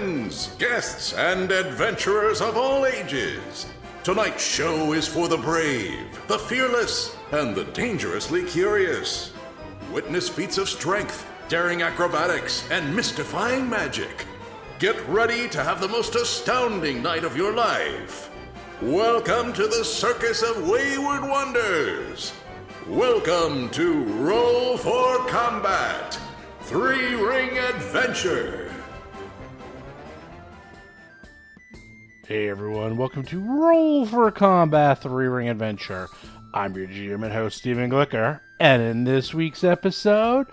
friends, guests, and adventurers of all ages. Tonight's show is for the brave, the fearless, and the dangerously curious. Witness feats of strength, daring acrobatics, and mystifying magic. Get ready to have the most astounding night of your life. Welcome to the Circus of Wayward Wonders. Welcome to Roll for Combat, Three-Ring Adventure. Hey everyone, welcome to Roll for Combat, Three-Ring Adventure. I'm your GM and host, Stephen Glicker, and in this week's episode,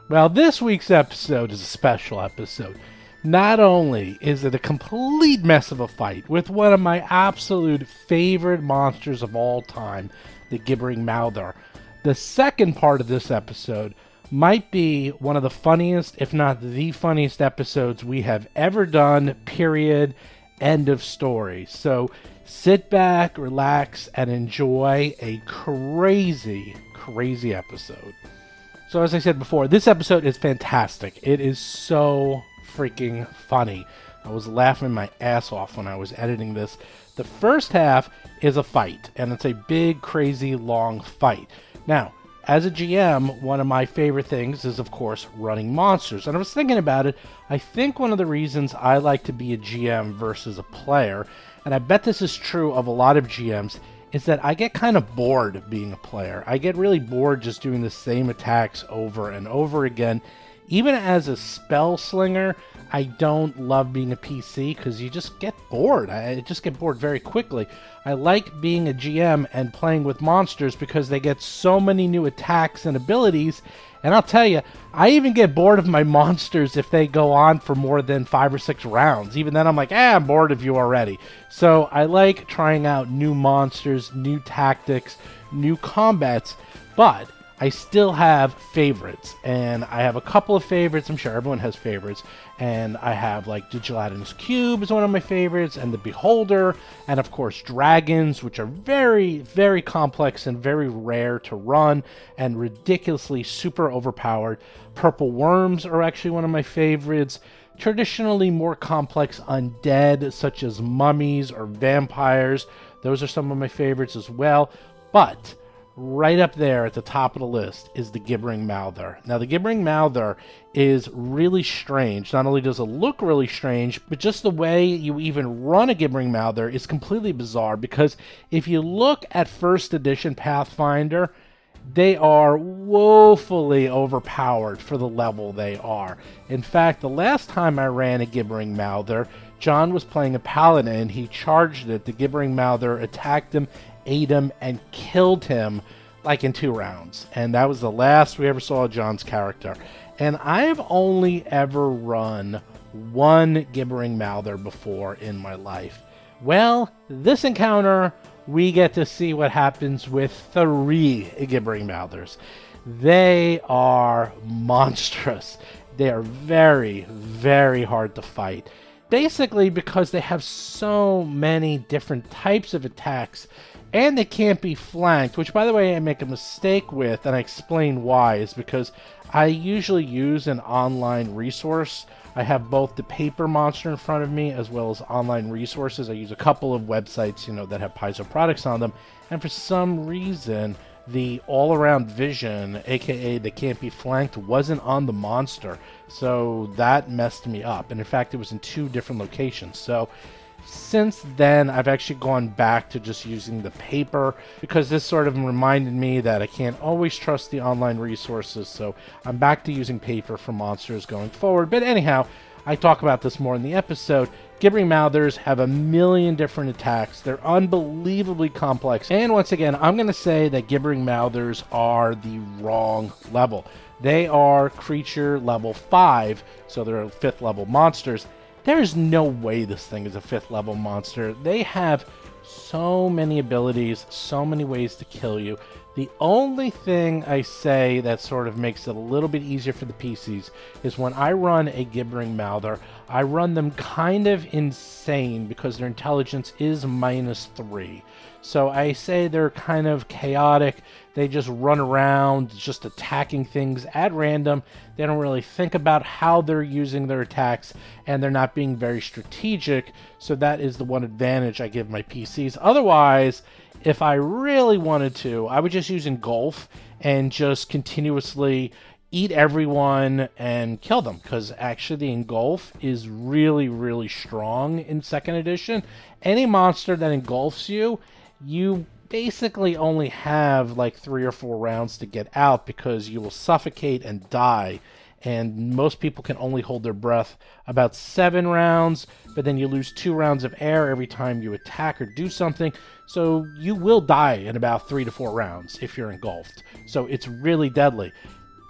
this week's episode is a special episode. Not only is it a complete mess of a fight with one of my absolute favorite monsters of all time, the Gibbering Mouther, the second part of this episode might be one of the funniest, if not the funniest episodes we have ever done, period, end of story. So sit back, relax, and enjoy a crazy, crazy episode. So as I said before, this episode is fantastic. It is so freaking funny. I was laughing my ass off when I was editing this. The first half is a fight, and it's a big, crazy, long fight. Now, as a GM, one of my favorite things is, of course, running monsters. And I was thinking about it. I think one of the reasons I like to be a GM versus a player, and I bet this is true of a lot of GMs, is that I get kind of bored being a player. I get really bored just doing the same attacks over and over again. Even as a spell slinger, I don't love being a PC because you just get bored. I just get bored very quickly. I like being a GM and playing with monsters because they get so many new attacks and abilities. And I'll tell you, I even get bored of my monsters if they go on for more than 5 or 6 rounds. Even then I'm like, I'm bored of you already. So I like trying out new monsters, new tactics, new combats, but I still have favorites, and I have a couple of favorites. I'm sure everyone has favorites, and I have like Digelatinus Cube is one of my favorites, and the Beholder, and of course dragons, which are very, very complex and very rare to run, and ridiculously super overpowered. Purple worms are actually one of my favorites. Traditionally more complex undead, such as mummies or vampires, those are some of my favorites as well. But right up there at the top of the list is the Gibbering Mouther. Now, the Gibbering Mouther is really strange. Not only does it look really strange, but just the way you even run a Gibbering Mouther is completely bizarre, because if you look at first edition Pathfinder, they are woefully overpowered for the level they are. In fact, the last time I ran a Gibbering Mouther, John was playing a paladin. He charged it. The Gibbering Mouther attacked him, ate him, and killed him like in 2 rounds. And that was the last we ever saw of John's character. And I've only ever run one Gibbering Mouther before in my life. Well, this encounter, we get to see what happens with 3 Gibbering Mouthers. They are monstrous. They are very, very hard to fight. Basically because they have so many different types of attacks, and they can't be flanked, which, by the way, I make a mistake with, and I explain why, is because I usually use an online resource. I have both the paper monster in front of me as well as online resources. I use a couple of websites, that have Paizo products on them, and for some reason, the all-around vision, aka the can't be flanked, wasn't on the monster, so that messed me up. And in fact, it was in 2 different locations. So since then, I've actually gone back to just using the paper, because this sort of reminded me that I can't always trust the online resources, so I'm back to using paper for monsters going forward. But anyhow, I talk about this more in the episode. Gibbering Mouthers have a million different attacks. They're unbelievably complex. And once again, I'm going to say that Gibbering Mouthers are the wrong level. They are creature level 5, so they're 5th level monsters. There's no way this thing is a 5th level monster. They have so many abilities, so many ways to kill you. The only thing I say that sort of makes it a little bit easier for the PCs is when I run a Gibbering Mouther, I run them kind of insane because their intelligence is -3. So I say they're kind of chaotic. They just run around just attacking things at random. They don't really think about how they're using their attacks, and they're not being very strategic. So that is the one advantage I give my PCs. Otherwise, if I really wanted to, I would just use Engulf and just continuously eat everyone and kill them, because actually the Engulf is really, really strong in 2nd edition. Any monster that engulfs you, you basically only have like 3 or 4 rounds to get out, because you will suffocate and die. And most people can only hold their breath about 7 rounds, but then you lose 2 rounds of air every time you attack or do something. So you will die in about 3 to 4 rounds if you're engulfed. So it's really deadly.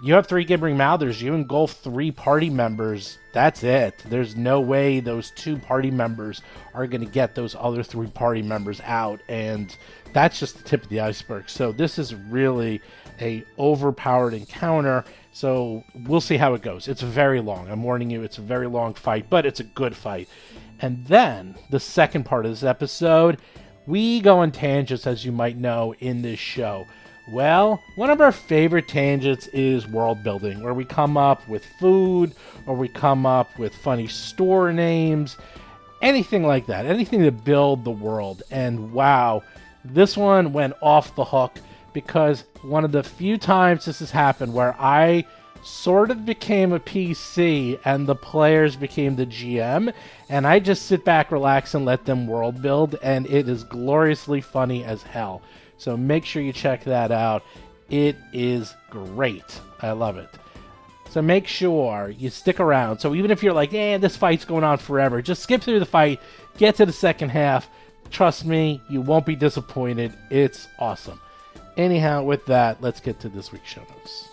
You have 3 gibbering mouthers, you engulf 3 party members, that's it. There's no way those 2 party members are going to get those other 3 party members out, and that's just the tip of the iceberg. So this is really a overpowered encounter, so we'll see how it goes. It's very long. I'm warning you, it's a very long fight, but it's a good fight. And then, the second part of this episode, we go on tangents, as you might know, in this show. Well, one of our favorite tangents is world building, where we come up with food, or we come up with funny store names, anything like that, anything to build the world. And wow, this one went off the hook, because one of the few times this has happened where I sort of became a PC and the players became the GM, and I just sit back, relax, and let them world build, and it is gloriously funny as hell. So make sure you check that out. It is great. I love it. So make sure you stick around. So even if you're like, this fight's going on forever, just skip through the fight, get to the second half. Trust me, you won't be disappointed. It's awesome. Anyhow, with that, let's get to this week's show notes.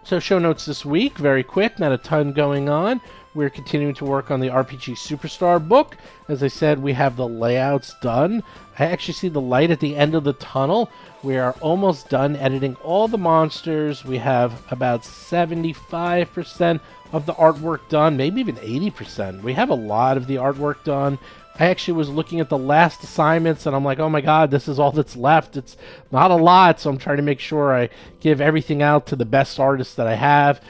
So show notes this week, very quick, not a ton going on. We're continuing to work on the RPG Superstar book. As I said, we have the layouts done. I actually see the light at the end of the tunnel. We are almost done editing all the monsters. We have about 75% of the artwork done, maybe even 80%. We have a lot of the artwork done. I actually was looking at the last assignments, and I'm like, oh my god, this is all that's left. It's not a lot, so I'm trying to make sure I give everything out to the best artists that I have,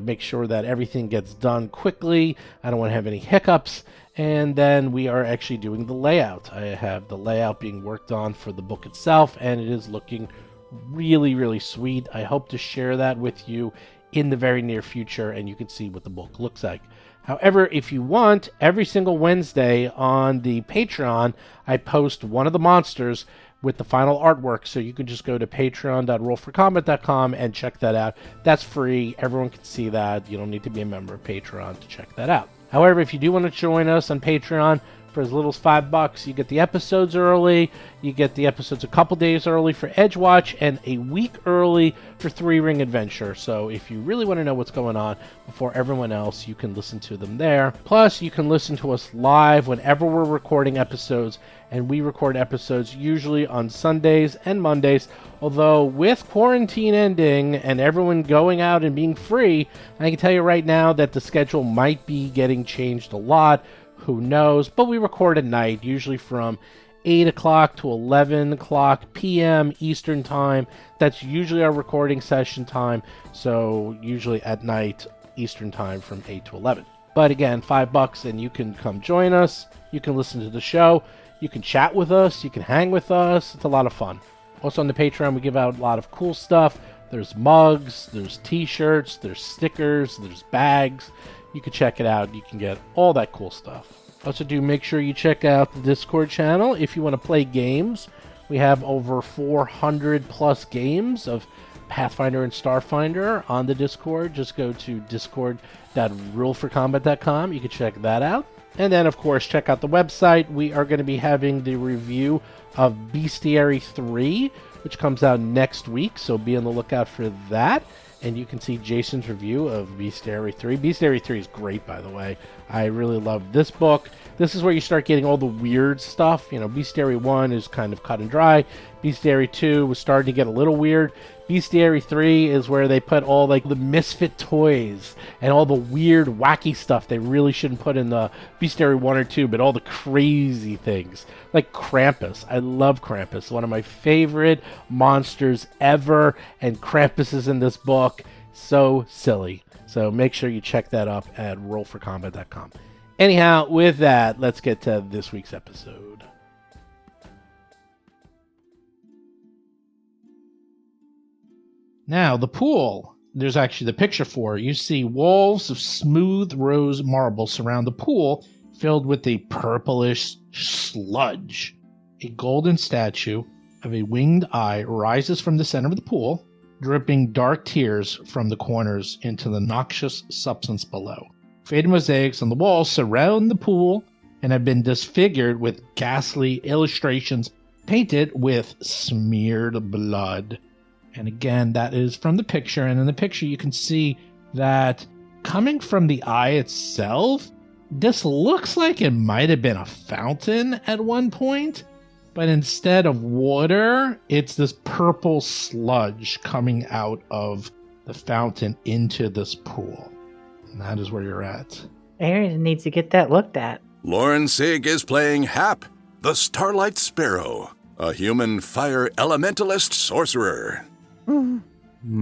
make sure that everything gets done quickly. I don't want to have any hiccups. And then we are actually doing the layout. I have the layout being worked on for the book itself, and it is looking really, really sweet. I hope to share that with you in the very near future, and you can see what the book looks like. However, if you want, every single Wednesday on the Patreon, I post one of the monsters with the final artwork, so you can just go to patreon.rollforcombat.com and check that out. That's free. Everyone can see that. You don't need to be a member of Patreon to check that out. However, if you do want to join us on Patreon, for as little as $5, you get the episodes early, you get the episodes a couple days early for Edgewatch, and a week early for 3-Ring Adventure. So if you really want to know what's going on before everyone else, you can listen to them there. Plus, you can listen to us live whenever we're recording episodes, and we record episodes usually on Sundays and Mondays. Although with quarantine ending and everyone going out and being free, I can tell you right now that the schedule might be getting changed a lot. Who knows? But we record at night, usually from 8 o'clock to 11 o'clock p.m. Eastern Time. That's usually our recording session time. So usually at night, Eastern Time from 8 to 11. But again, $5 and you can come join us. You can listen to the show. You can chat with us. You can hang with us. It's a lot of fun. Also on the Patreon, we give out a lot of cool stuff. There's mugs, there's t-shirts, there's stickers, there's bags. You can check it out. You can get all that cool stuff. Also, do make sure you check out the Discord channel if you want to play games. We have over 400 plus games of Pathfinder and Starfinder on the Discord. Just go to discord.ruleforcombat.com. You can check that out. And then, of course, check out the website. We are going to be having the review of Bestiary 3, which comes out next week, so be on the lookout for that. And you can see Jason's review of Bestiary 3. Bestiary 3 is great, by the way. I really love this book. This is where you start getting all the weird stuff. You know, Bestiary 1 is kind of cut and dry. Bestiary 2 was starting to get a little weird. Bestiary 3 is where they put all like the misfit toys and all the weird, wacky stuff they really shouldn't put in the Bestiary 1 or 2, but all the crazy things. Like Krampus. I love Krampus. One of my favorite monsters ever, and Krampus is in this book. So silly. So make sure you check that up at rollforcombat.com. Anyhow, with that, let's get to this week's episode. Now, the pool, there's actually the picture for it. You see walls of smooth rose marble surround the pool, filled with a purplish sludge. A golden statue of a winged eye rises from the center of the pool, dripping dark tears from the corners into the noxious substance below. Faded mosaics on the walls surround the pool and have been disfigured with ghastly illustrations painted with smeared blood. And again, that is from the picture. And in the picture, you can see that coming from the eye itself, this looks like it might have been a fountain at one point. But instead of water, it's this purple sludge coming out of the fountain into this pool. And that is where you're at. Aaron needs to get that looked at. Lauren Sig is playing Hap, the Starlight Sparrow, a human fire elementalist sorcerer.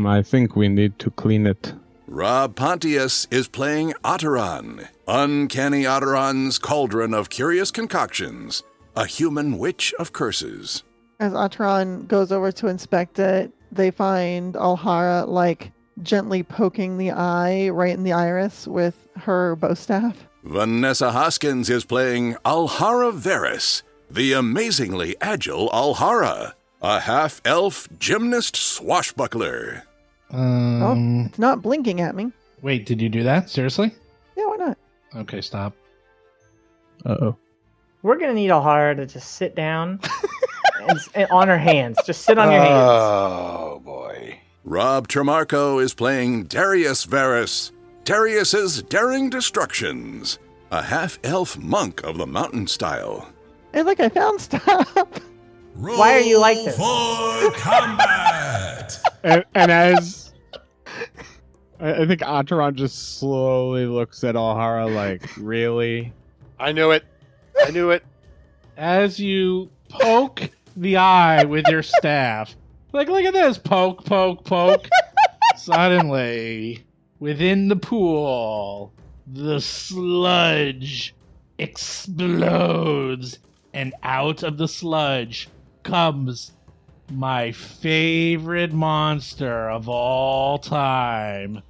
I think we need to clean it. Rob Pontius is playing Otteron, Uncanny Otteron's Cauldron of Curious Concoctions, a human witch of curses. As Atron goes over to inspect it, they find Alhara, gently poking the eye right in the iris with her bow staff. Vanessa Hoskins is playing Alhara Varys, the amazingly agile Alhara, a half-elf gymnast swashbuckler. Oh, it's not blinking at me. Wait, did you do that? Seriously? Yeah, why not? Okay, stop. Uh-oh. We're going to need Alhara to just sit down and on her hands. Just sit on your hands. Oh, boy. Rob Tremarco is playing Darius Varys, Darius's Daring Destructions, a half-elf monk of the mountain style. Hey, look, I found stuff. Why are you like this? For combat! And as I think Ataran just slowly looks at Alhara like, really? I knew it. I knew it. As you poke the eye with your staff, look at this, poke, poke, poke. Suddenly, within the pool, the sludge explodes, and out of the sludge comes my favorite monster of all time.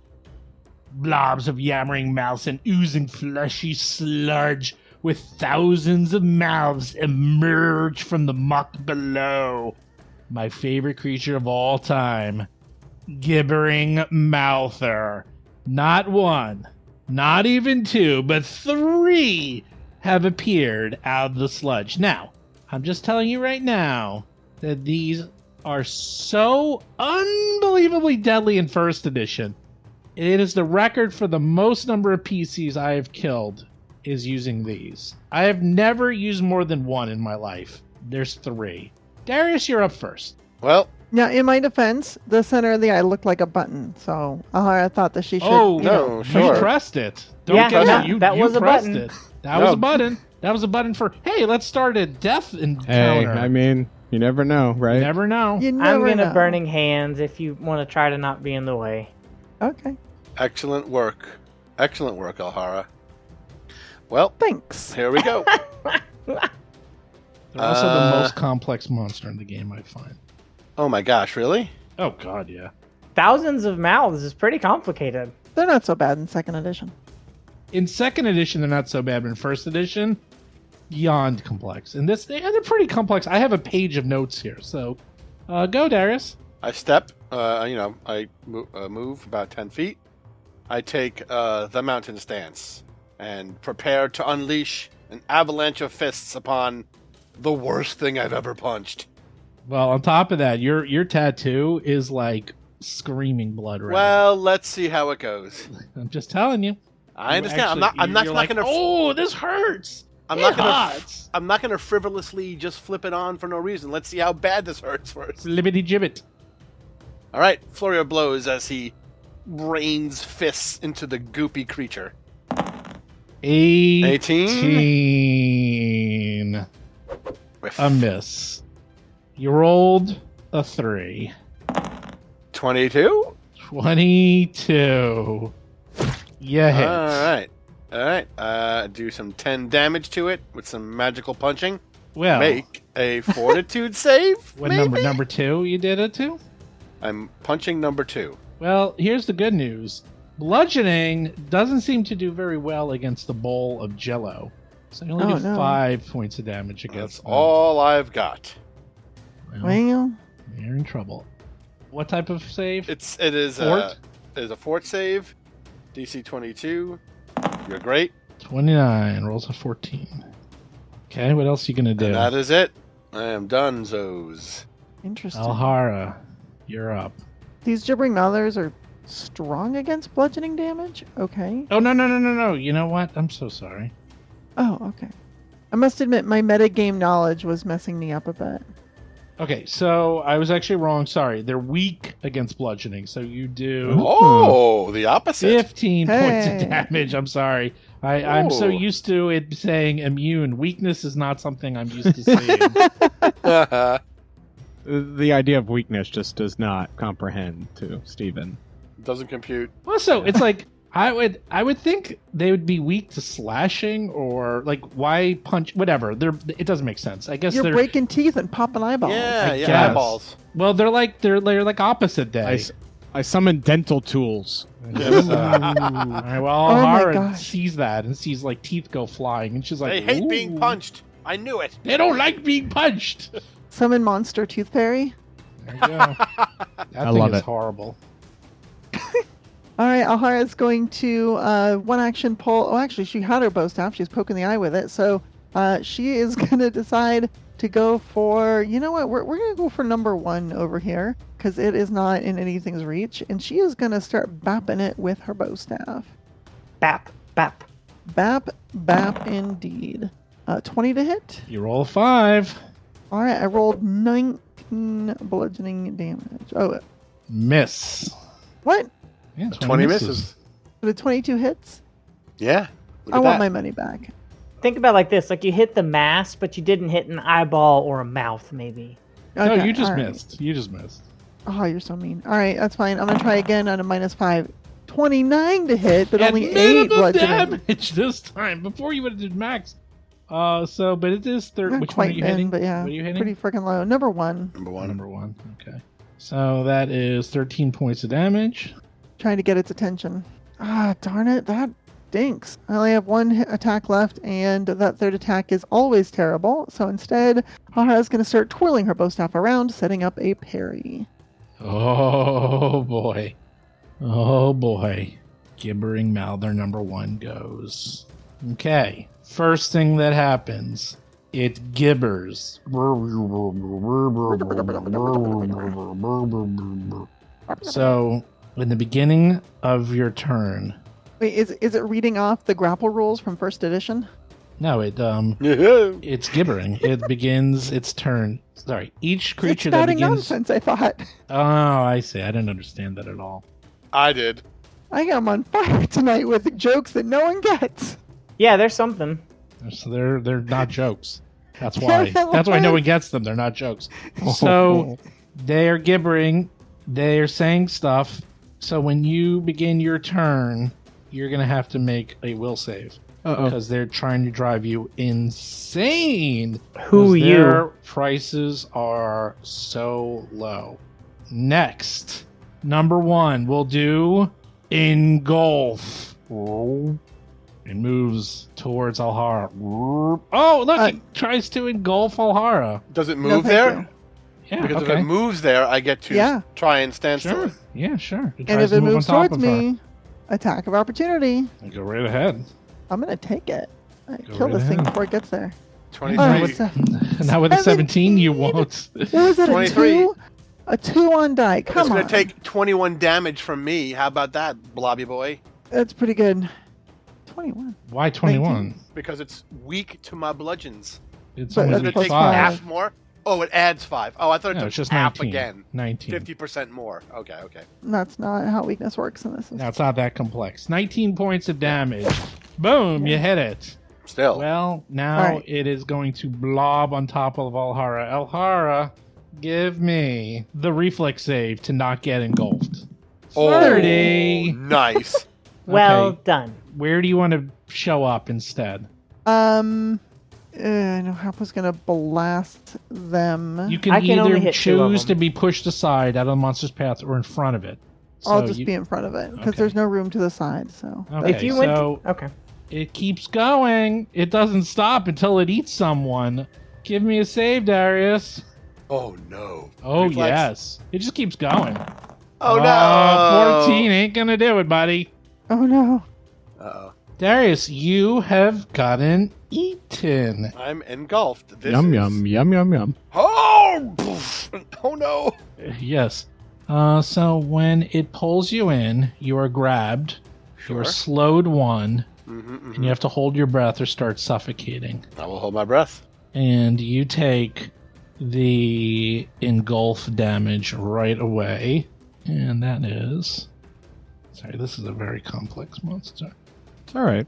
Blobs of yammering mouths and oozing fleshy sludge with thousands of mouths emerge from the muck below. My favorite creature of all time, Gibbering Mouther. Not one, not even two, but three have appeared out of the sludge. Now, I'm just telling you right now that these are so unbelievably deadly in first edition. It is the record for the most number of PCs I have killed is using these. I have never used more than one in my life. There's three. Darius, you're up first. Well, Now, in my defense, the center of the eye looked like a button, so Alhara thought that she should. Oh, no, you sure. pressed it. Don't Yeah, get no, it. You, that you was a pressed button. it. That No. was a button. That was a button for, hey, let's start a death Hey, encounter. I mean, you never know, right? You never know. You I'm never going to know. burning hands if you want to try to not be in the way. Okay, excellent work. Excellent work, Alhara. Well, thanks. here we go. They're also the most complex monster in the game, I find. Oh my gosh, really? Oh, God, yeah. Thousands of mouths is pretty complicated. They're not so bad in second edition. In second edition, they're not so bad, but in first edition, beyond complex. And this, they're pretty complex. I have a page of notes here, so go, Darius. I step, I move about 10 feet. I take the mountain stance and prepare to unleash an avalanche of fists upon the worst thing I've ever punched. Well, on top of that, your tattoo is like screaming blood red. Well, let's see how it goes. I'm just telling you. I understand. Actually, I'm not you're going to. Oh, this hurts. I'm It not going to. hurts. I'm not going to frivolously just flip it on for no reason. Let's see how bad this hurts first. Flippity gibbet. All right, flurry of blows as he rains fists into the goopy creature. 18. Whiff. A miss. You rolled a 3. 22. 22. You hit. All right. Do some 10 damage to it with some magical punching. Well, Make a fortitude save. what maybe? number 2 you did it to? I'm punching number 2. Well, here's the good news. Bludgeoning doesn't seem to do very well against the bowl of jello. So you only do 5 points of damage against That's them. all I've got. Well, You're in trouble. What type of save? It is Fort? a fort save. DC 22. You're great. 29. Rolls a 14. Okay, what else are you going to do? And that is it. I am done, Zos. interesting. Alhara, you're up. These gibbering mouthers are strong against bludgeoning damage? Okay. Oh, no. You know what? I'm so sorry. Oh, okay. I must admit, my metagame knowledge was messing me up a bit. Okay, so I was actually wrong. Sorry. They're weak against bludgeoning, so you do Oh, the opposite. 15 points of Hey. damage. I'm sorry. I'm so Ooh. used to it saying immune. Weakness is not something I'm used to seeing. The idea of weakness just does not comprehend to Steven. Doesn't compute. Also, it's like I would think they would be weak to slashing or like why punch whatever. It doesn't make sense. I guess You're they're breaking teeth and popping eyeballs. Yeah, guess. eyeballs. well, they're like opposite day. I summon dental tools. Yes, all right, well, Oh my Hara gosh. sees that and sees like teeth go flying, and she's like, They hate being "Ooh, punched. I knew it. They don't like being punched." Summon monster tooth fairy. There you go. That I thing love is it. horrible. All right, Alhara is going to one action pull. Oh, actually, she had her bow staff. She's poking the eye with it. So she is going to decide to go for, you know what? We're going to go for number 1 over here because it is not in anything's reach. And she is going to start bapping it with her bow staff. Bap, bap. Bap, bap indeed. 20 to hit. You roll a 5. All right, I rolled 19 bludgeoning damage. Oh, Miss. what? Yeah, 20 misses. The 22 hits? Yeah. Look I at want that. my money back. Think about it like this: like you hit the mass, but you didn't hit an eyeball or a mouth, maybe. No, Okay, you just all right. missed. You just missed. Oh, you're so mean. All right, that's fine. I'm going to try again on a -5. 29 to hit, but At only 8 minimum bludgeoning. damage this time. Before you would have did max. But it is third. Not Which one are quite you then, hitting? but yeah, What are you hitting? pretty freaking low. Number 1. Number 1. Number 1. Okay. So that is 13 points of damage. Trying to get its attention. Ah, darn it. That stinks. I only have 1 attack left, and that third attack is always terrible. So instead, Hahara's going to start twirling her bow staff around, setting up a parry. Oh boy. Oh boy. Gibbering Mouther number 1 goes. Okay. First thing that happens. It gibbers. So, in the beginning of your turn. Wait, is it reading off the grapple rules from first edition? No, it's gibbering. It begins its turn. Sorry, each creature it's that spouting begins. nonsense, I thought. Oh, I see. I didn't understand that at all. I did. I am on fire tonight with jokes that no one gets. Yeah, there's something. So they're not jokes. That's Yeah, why. That's why no one gets them. They're not jokes. So they are gibbering. They are saying stuff. So when you begin your turn, you're gonna have to make a will save Uh-oh. because they're trying to drive you insane. Who 'Cause you? Their prices are so low. Next, number 1, we'll do engulf. It moves towards Alhara. Oh, look! It tries to engulf Alhara. Does it No, move thank there? you. Yeah, Because okay. if it moves there, I get to Yeah. try and stand still. Sure. Yeah, sure. It And tries if to it move moves on top towards of her. me, attack of opportunity. Go right ahead. I'm gonna take it. Go Kill right this thing ahead. before it gets there. 23. Oh, what's that? Now with a 17, you won't. What was it? 23. A 2? A 2 on die. It's Come going on. to take 21 damage from me. How about that, blobby boy? That's pretty good. 21. Why 21? Because it's weak to my bludgeons. It's But only It's that's going weak to plus take five. five. half more. Oh, it adds 5. Oh, I thought it No, took it's just half 19. again. 19. 50% more. Okay. That's not how weakness works in this. Now, it's not that complex. 19 points of damage. Boom, you hit it. Still. Well, now Alright. it is going to blob on top of Alhara. Alhara, give me the reflex save to not get engulfed. 30. Nice. Well Okay. done. Where do you want to show up instead? I know Happa's gonna blast them. You can I can only either hit 2 of choose them. to be pushed aside out of the monster's path or in front of it. I'll So just you- be in front of it because Okay. there's no room to the side. So Okay, If you went, so okay. it keeps going. It doesn't stop until it eats someone. Give me a save, Darius. Oh no. Oh, Reflex? yes. It just keeps going. Oh no. 14 ain't gonna do it, buddy. oh no. Uh-oh. Darius, you have gotten eaten. I'm engulfed. This Yum is... yum yum yum yum. Oh! Oh no. Yes. So when it pulls you in, you are grabbed. You are Sure. slowed 1, Mm-hmm, and you have to hold your breath or start suffocating. I will hold my breath. And you take the engulf damage right away. And that is... Sorry, this is a very complex monster. It's all right.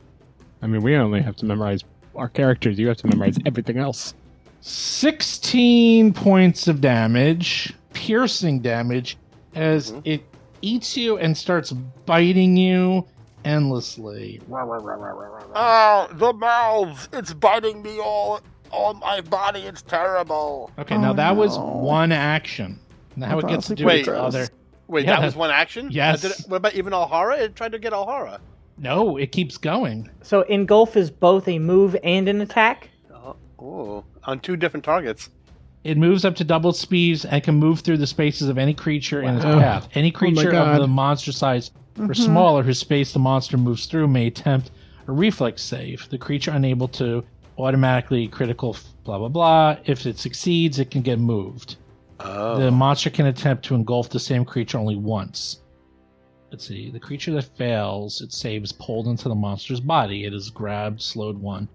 I mean, we only have to memorize our characters. You have to memorize everything else. 16 points of damage, piercing damage, as it eats you and starts biting you endlessly. Oh, the mouths! It's biting me all my body. It's terrible. Okay, Oh, now that was no. one action. Now That's it gets to do honestly its pretty gross. other. Wait, Yeah, that was one action? yes. What about even Alhara? It tried to get Alhara. No, it keeps going. So engulf is both a move and an attack. Oh, on 2 different targets. It moves up to double speeds and can move through the spaces of any creature in its Wow. path. Any creature of God. the monster size or Mhm. smaller whose space the monster moves through may attempt a reflex save. The creature unable to automatically critical blah blah blah. If it succeeds, it can get moved. Oh. The monster can attempt to engulf the same creature only once. Let's see. The creature that fails its save is pulled into the monster's body. It is grabbed, slowed 1.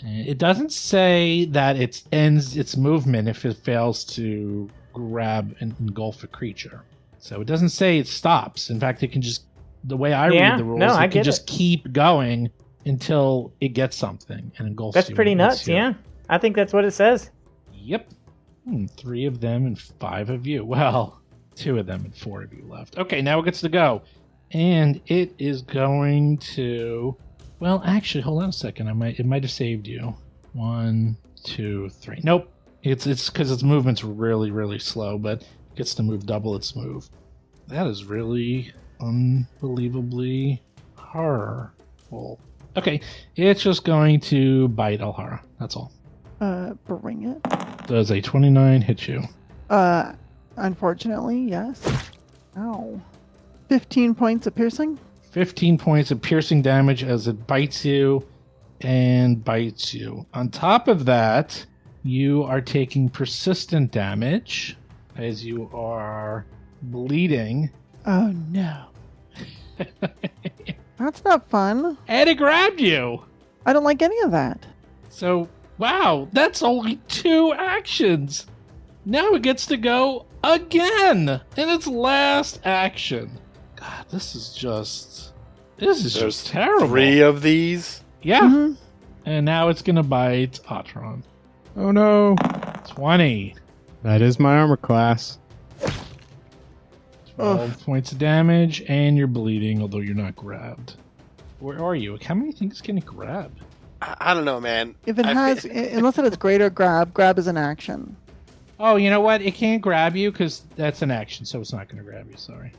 And it doesn't say that it ends its movement if it fails to grab and engulf a creature. So it doesn't say it stops. In fact, it can just, the way I Yeah, read the rules, no, I it can get just keep going until it gets something and engulfs That's you pretty and eats nuts. you. Yeah, I think that's what it says. Yep. 3 of them and 5 of you. Well, 2 of them and 4 of you left. Okay, now it gets to go. And it is going to... Well, actually, hold on a second. It might have saved you. 1, 2, 3. Nope. It's because its movement's really, really slow, but it gets to move double its move. That is really unbelievably horrible. Okay, it's just going to bite Alhara. That's all. Bring it. Does a 29 hit you? Unfortunately, yes. Ow. 15 points of piercing. 15 points of piercing damage as it bites you and bites you. On top of that, you are taking persistent damage as you are bleeding. Oh no. That's not fun. And it grabbed you. I don't like any of that. So, wow, that's only 2 actions. Now it gets to go again in its last action. God, this is just terrible. 3 of these. Yeah. Mhm. And now it's going to bite Atron. Oh no. 20. That is my armor class. 12 points of damage, and you're bleeding, although you're not grabbed. Where are you? How many things can it grab? I don't know, man. If it has, unless it has greater grab is an action. Oh, you know what? It can't grab you because that's an action, so it's not going to grab you. Sorry.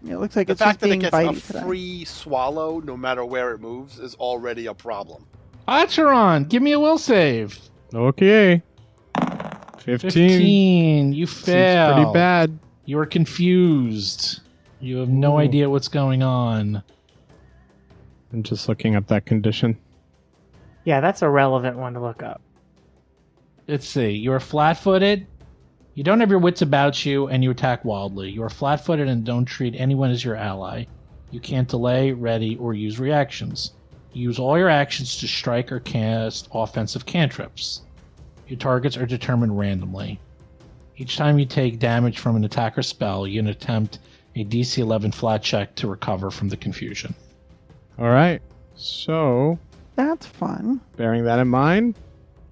It looks like The it's just fact that it being gets a bitey today. free swallow, no matter where it moves, is already a problem. Atron, give me a will save. Okay. 15. You Seems fail. pretty bad. You are confused. You have no Ooh. idea what's going on. I'm just looking up that condition. Yeah, that's a relevant one to look up. Let's see. You are flat-footed. You don't have your wits about you, and you attack wildly. You are flat-footed and don't treat anyone as your ally. You can't delay, ready, or use reactions. You use all your actions to strike or cast offensive cantrips. Your targets are determined randomly. Each time you take damage from an attack or spell, you can attempt a DC 11 flat check to recover from the confusion. All right. So, That's fun. bearing that in mind,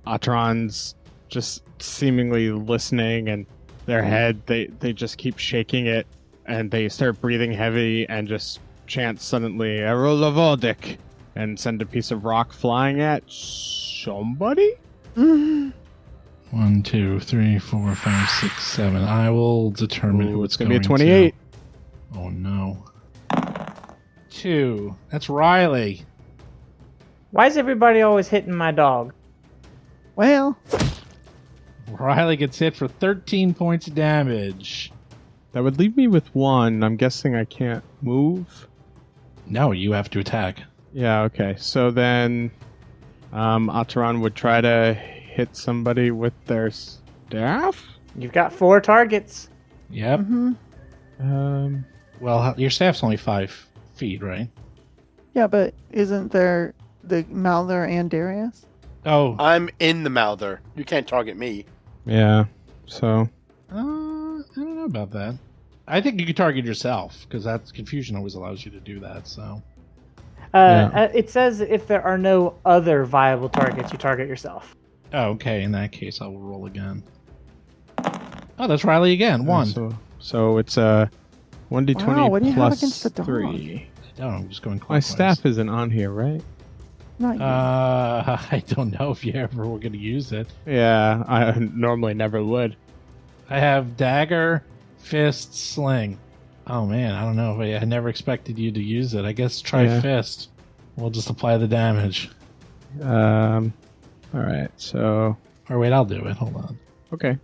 Atron's just seemingly listening, and their head, they just keep shaking it, and they start breathing heavy and just chant suddenly, Erolavodik, and send a piece of rock flying at somebody? Mhm. 1, 2, 3, 4, 5, 6, 7. I will determine who it's gonna going be a 28. to. Oh no. 2. That's Riley. Why is everybody always hitting my dog? Well, Riley gets hit for 13 points of damage. That would leave me with 1. I'm guessing I can't move. No, you have to attack. Yeah, okay. So then Atron would try to hit somebody with their staff? You've got 4 targets. Yep. mhm. Well, your staff's only 5 feet, right? Yeah, but isn't there the Malthor and Darius? Oh, I'm in the Mouther. You can't target me. Yeah. So I don't know about that. I think you could target yourself, because that's confusion always allows you to do that, so. It says if there are no other viable targets, you target yourself. Oh, okay, in that case, I will roll again. Oh, that's Riley again. 1. So it's a 1d20 Wow, what do you have plus against the dog? 3. I don't know, I'm just going My clockwise. staff isn't on here, right? Not you. I don't know if you ever were going to use it. Yeah, I normally never would. I have dagger, fist, sling. Oh man, I don't know. I never expected you to use it. I guess try Yeah. fist. We'll just apply the damage. All right, so Or wait, I'll do it. Hold on. okay.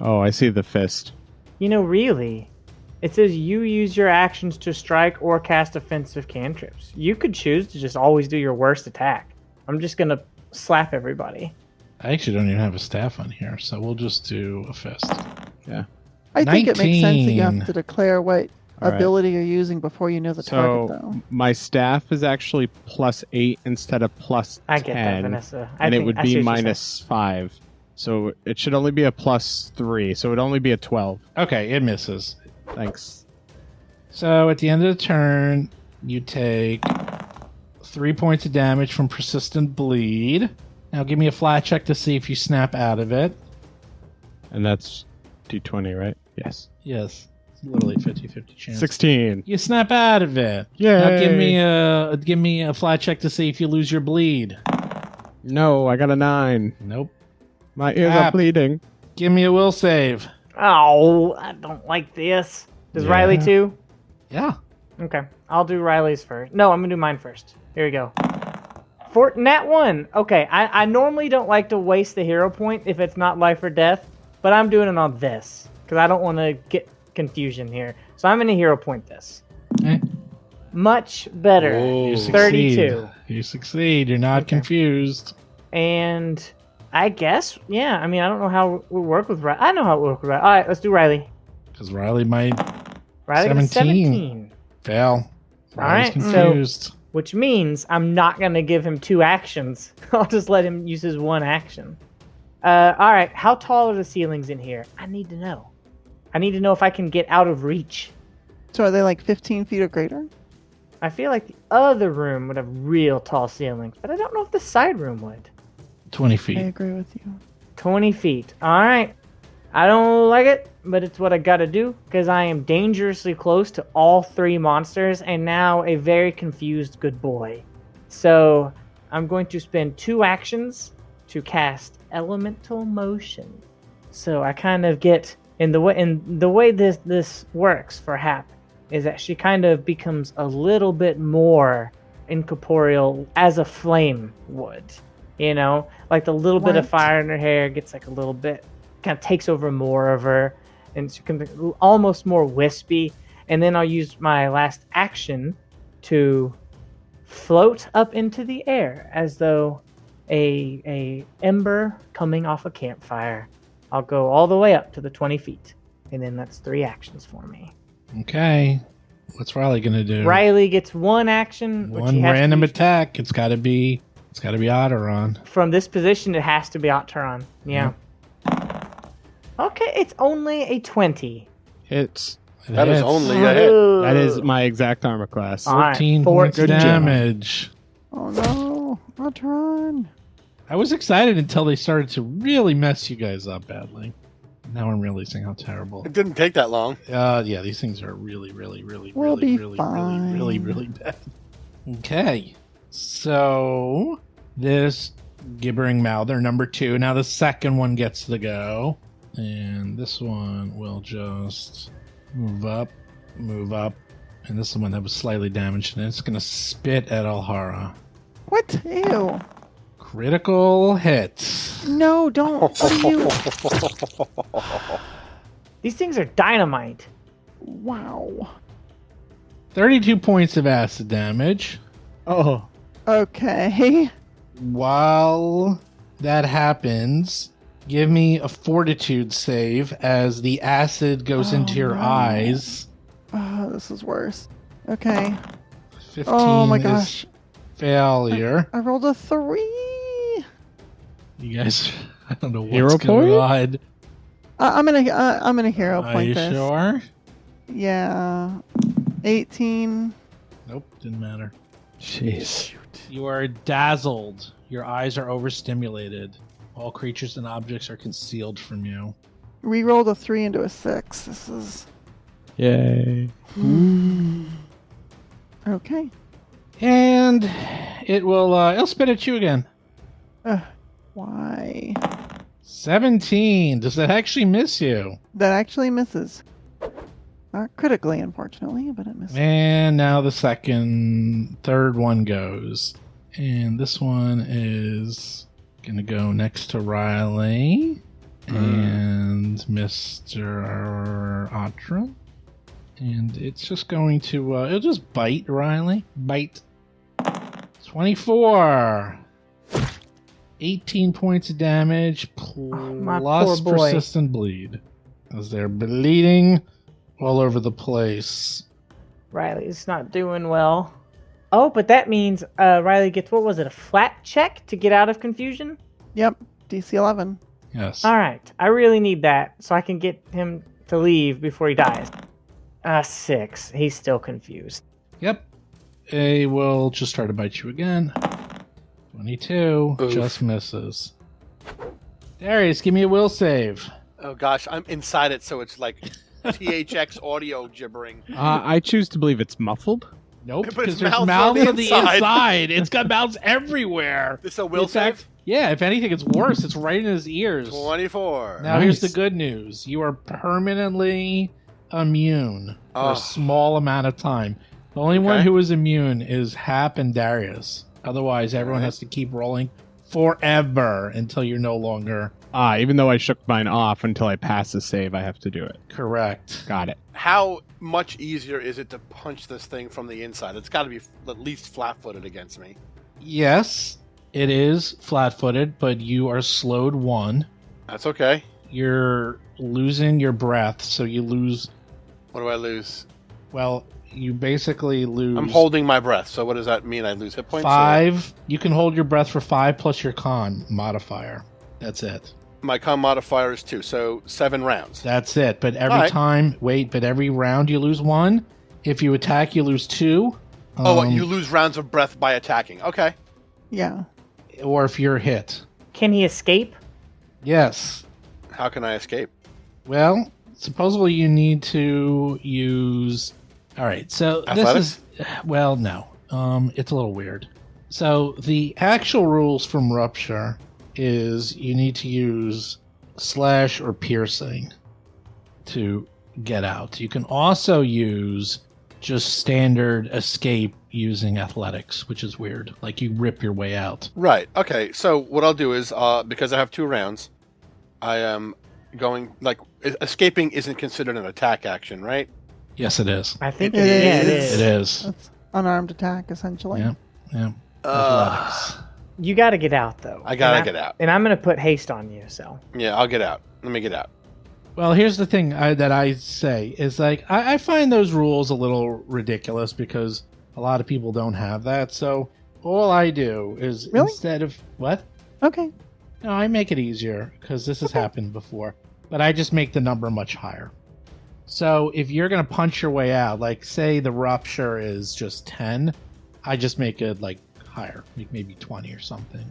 Oh, I see the fist. You know, really, it says you use your actions to strike or cast offensive cantrips. You could choose to just always do your worst attack. I'm just gonna slap everybody. I actually don't even have a staff on here, so we'll just do a fist. I think it makes sense that you 19. have to declare what All right. ability you're using before you know the target, So though. my staff is actually +8 instead of +10. I get that, Vanessa. I And it think- would I see be what you're saying. -5. So it should only be a +3. So it would only be a 12. Okay, it misses. Thanks. So at the end of the turn, you take 3 points of damage from persistent bleed. Now give me a flat check to see if you snap out of it. And that's d20, right? Yes. Yes, it's literally 50-50 chance. 16. You snap out of it. Yay. Now give me a flat check to see if you lose your bleed. No, I got a 9. Nope. My ears Ah. are bleeding. Give me a will save. Oh, I don't like this. Does Yeah. Riley too? Yeah. Okay, I'll do Riley's first. No, I'm gonna do mine first. Here we go. Nat 1. Okay, I normally don't like to waste the hero point if it's not life or death, but I'm doing it on this because I don't want to get confusion here. So I'm gonna hero point this. Eh. Much better. You 32. You succeed. You're not confused. And I guess, yeah. I mean, I don't know how we work with Riley. I know how it works with Riley. All right, let's do Riley. Because Riley might Riley got a 17. 17. Fail. Riley's right, so- confused. Which means I'm not going to give him 2 actions. I'll just let him use his 1 action. All right, how tall are the ceilings in here? I need to know. I need to know if I can get out of reach. So are they like 15 feet or greater? I feel like the other room would have real tall ceilings, but I don't know if the side room would. 20 I feet. agree with you. 20 feet. All right. I don't like it, but it's what I gotta do because I am dangerously close to all 3 monsters and now a very confused good boy. So I'm going to spend 2 actions to cast Elemental Motion. So I kind of get in the way this works for Hap is that she kind of becomes a little bit more incorporeal as a flame would. You know, like the little bit of What? fire in her hair gets like a little bit, kind of takes over more of her, and she can be almost more wispy. And then I'll use my last action to float up into the air as though a ember coming off a campfire. I'll go all the way up to the 20 feet, and then that's 3 actions for me. Okay. What's Riley going to do? Riley gets 1 action. Which he One has to random use- attack. It's got to be It's got to be Otteron. From this position, it has to be Otteron. Yeah. Okay, it's only a 20. Hits. That is only a hit. That is my exact armor class. All right, 14 points 14. damage. Oh no, Atron. I was excited until they started to really mess you guys up badly. Now I'm realizing how terrible. It didn't take that long. Yeah, these things are really We'll be really fine. bad. Okay, so this gibbering mouther number 2. Now the second one gets to go, and this one will just move up, and this is the one that was slightly damaged, and it's gonna spit at Alhara. What? Ew. Critical hit. No, don't. What are you? These things are dynamite. Wow. 32 points of acid damage. Oh, Okay. While that happens, give me a fortitude save as the acid goes into your no. eyes. Oh, this is worse. Okay. 15 Oh my is gosh. failure. I rolled a 3. You guys, I don't know what's Hero going point? I'm gonna hero on. Are point you this. sure? Yeah. 18. Nope, didn't matter. jeez. You are dazzled. Your eyes are overstimulated. All creatures and objects are concealed from you. Rerolled a 3 into a 6. This is Yay. okay. And it'll spit at you again. Why? 17. Does that actually miss you? That actually misses. Not critically, unfortunately, but it misses. And now the third one goes. And this one is going to go next to Riley and Mr. Atron. And it's just going to, it'll just bite Riley. Bite. 24. 18 points of damage my plus poor boy. persistent bleed. As they're bleeding all over the place. Riley's not doing well. Oh, but that means Riley gets, what was it, a flat check to get out of confusion? Yep. DC 11. Yes. All right. I really need that so I can get him to leave before he dies. 6. He's still confused. Yep. They will just try to bite you again. 22. Oof. Just misses. Darius, give me a will save. Oh gosh, I'm inside it, so it's like THX audio gibbering. I choose to believe it's muffled. Nope, But because its there's mouths mouths on on the the inside. inside. It's got mouths everywhere. This a will In fact, save? yeah, if anything, it's worse. It's right in his ears. 24. Now, here's the Nice. good news. You are permanently immune for Oh. a small amount of time. The only one Okay. who is immune is Hap and Darius. Otherwise, everyone Alright. has to keep rolling forever until you're no longer Even though I shook mine off until I pass the save, I have to do it. correct. Got it. How much easier is it to punch this thing from the inside? It's got to be at least flat-footed against me. Yes, it is flat-footed, but you are slowed 1. That's okay. You're losing your breath, so you lose. What do I lose? Well, you basically lose. I'm holding my breath, so what does that mean? I lose hit points? 5. You can hold your breath for 5 plus your con modifier. That's it. My con modifier is 2, so 7 rounds. That's it. But every Alright. but every round you lose 1. If you attack, you lose 2. You lose rounds of breath by attacking. Okay. Yeah. Or if you're hit. Can he escape? Yes. How can I escape? Well, supposedly you need to use. All right. So Athletics? this is. Well, no. It's a little weird. So the actual rules from Rupture is you need to use slash or piercing to get out. You can also use just standard escape using athletics, which is weird. Like you rip your way out. Right. Okay. So what I'll do is, because I have 2 rounds, I am going escaping isn't considered an attack action, right? Yes, it is. I think It yeah, it is. is. It is. That's unarmed attack, essentially. Yeah. Yeah. Athletics. You got to get out, though. I gotta And get out. And I'm going to put haste on you, so. Yeah, I'll get out. Let me get out. Well, here's the thing that I say is like I find those rules a little ridiculous because a lot of people don't have that. So all I do is Really? instead of what? Okay. No, I make it easier because this has happened before. But I just make the number much higher. So if you're gonna punch your way out, like say the rupture is just 10, I just make it like higher, like maybe 20 or something.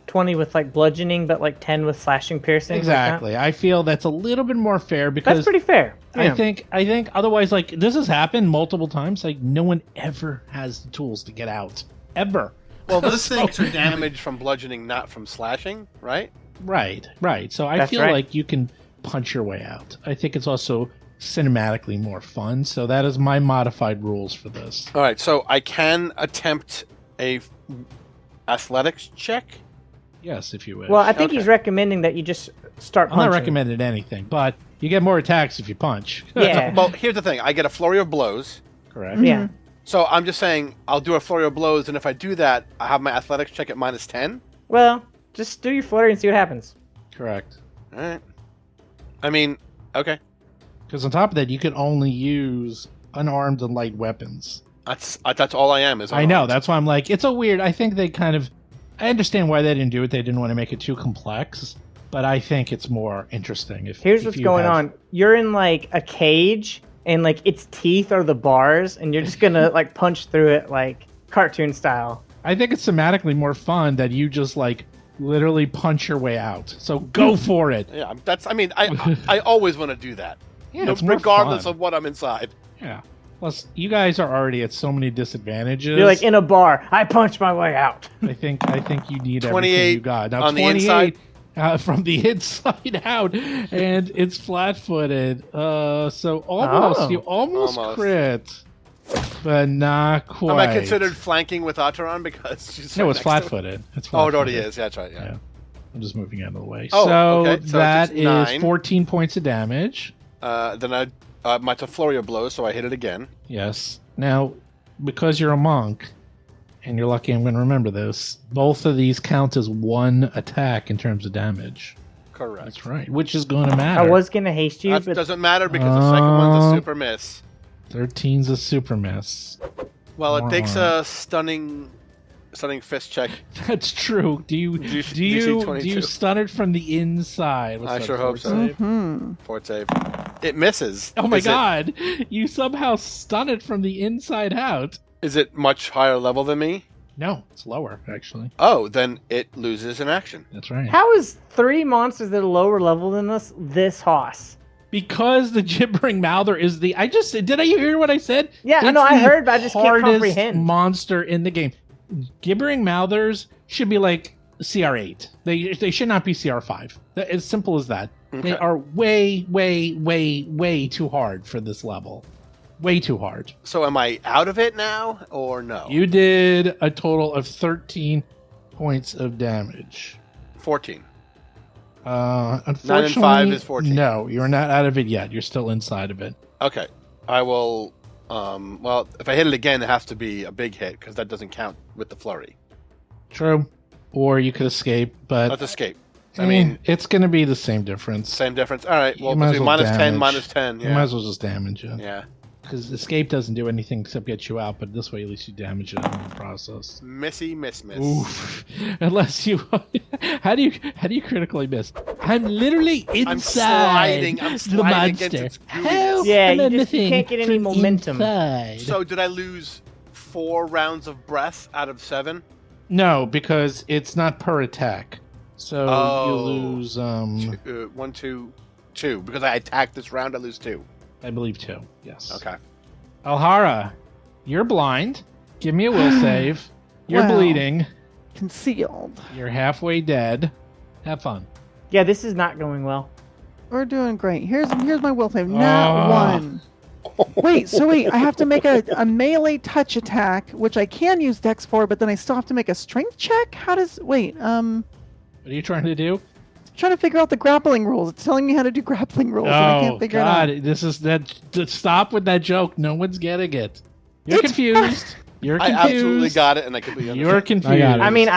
20 with like bludgeoning, but like 10 with slashing piercing. Exactly. I feel that's a little bit more fair because That's pretty fair. Yeah. I think otherwise, like this has happened multiple times. Like no one ever has the tools to get out ever. Well, those things are damage from bludgeoning, not from slashing, right? Right. So I That's feel right. like you can punch your way out. I think it's also cinematically more fun. So that is my modified rules for this. All right, so I can attempt a athletics check. Yes, if you wish. Well, I think Okay. he's recommending that you just start I'm punching. not recommending anything, but you get more attacks if you punch. Yeah. Well, here's the thing: I get a flurry of blows. Correct. Yeah. So I'm just saying I'll do a flurry of blows, and if I do that, I have my athletics check at -10. Well, just do your flurry and see what happens. Correct. All right. I mean, okay. Because on top of that, you can only use unarmed and light weapons. That's all I am. Is I know. unarmed. That's why I'm like, it's a weird. I think they kind of. I understand why they didn't do it. They didn't want to make it too complex, but I think it's more interesting. Here's if what's you going have- on. You're in like a cage, and like its teeth are the bars, and you're just gonna like punch through it like cartoon style. I think it's thematically more fun that you just like literally punch your way out. So go for it. Yeah, that's. I mean, I always want to do that, Yeah, it's more regardless fun. of what I'm inside. Yeah. Plus, you guys are already at so many disadvantages. You're like in a bar. I punch my way out. I think you need 28 everything you got. Now on the 28 inside? from the inside out, and it's flat-footed. So almost Oh. you almost Almost. crit, but not quite. Am I considered flanking with Ataran because she's No, right it's next to him? flat-footed. It's Oh, it already flat-footed. is. Yeah, that's right. Yeah. Yeah. I'm just moving out of the way. Oh, so okay. So that it's is 9. 14 points of damage. Then my flurry of blows, so I hit it again. Yes. Now, because you're a monk, and you're lucky I'm going to remember this, both of these count as one attack in terms of damage. Correct. That's right. Which is going to matter. I was gonna haste you, That but doesn't matter because the second one's a Oh. super miss. 13's a super miss. Well, it takes Wow. a stunning fist check. That's true. Do you DC do you 22. stun it from the inside? What's I that, sure hope so. fort save? Hmm. Fort save. It misses. Oh my Is it- god! You somehow stun it from the inside out. Is it much higher level than me? No, it's lower actually. Oh, then it loses an action. That's right. how is 3 monsters that are lower level than us this hoss? Because the gibbering mouther is the. Did I hear what I said? Yeah, It's no, I the heard, but I just can't hardest comprehend. monster in the game. Gibbering mouthers should be like CR8. They should not be CR5. As simple as that. They Okay. are way too hard for this level. Way too hard. So am I out of it now or no? You did a total of 13 points of damage. 14. Unfortunately, 9 and 5 is 14. No, you're not out of it yet. You're still inside of it. Okay. I will. Well, if I hit it again, it has to be a big hit because that doesn't count with the flurry. True. Or you could escape, but Let's escape. I mean, it's going to be the same difference. same difference. All right. Well, You might as between well minus 10, damage. minus 10. You might as well just damage it. Yeah. Because escape doesn't do anything except get you out, but this way at least you damage it in the process. Missy, miss. Oof. Unless you, how do you critically miss? I'm literally inside. I'm sliding. I'm the sliding against monster. its gooey. Help! Yeah, I'm you missing can't get any from momentum. inside. So did I lose 4 rounds of breath out of 7? No, because it's not per attack. So you Oh. lose, 1, 2, 2. Because I attacked this round, I lose 2. I believe 2. Yes. Okay. Alhara, you're blind. Give me a will save. You're Wow. bleeding. Concealed. You're halfway dead. Have fun. Yeah, this is not going well. We're doing great. Here's my will save. Not Oh. one. Wait, I have to make a melee touch attack, which I can use Dex for, but then I still have to make a strength check? How does... Wait, What are you trying to do? trying to figure out the grappling rules. It's telling me how to do grappling rules, and I Oh can't figure God! it out. This is that. Stop with that joke. No one's getting it. You're It's- confused. You're I confused. absolutely got it, and I completely understand. You're confused. I got it. I mean,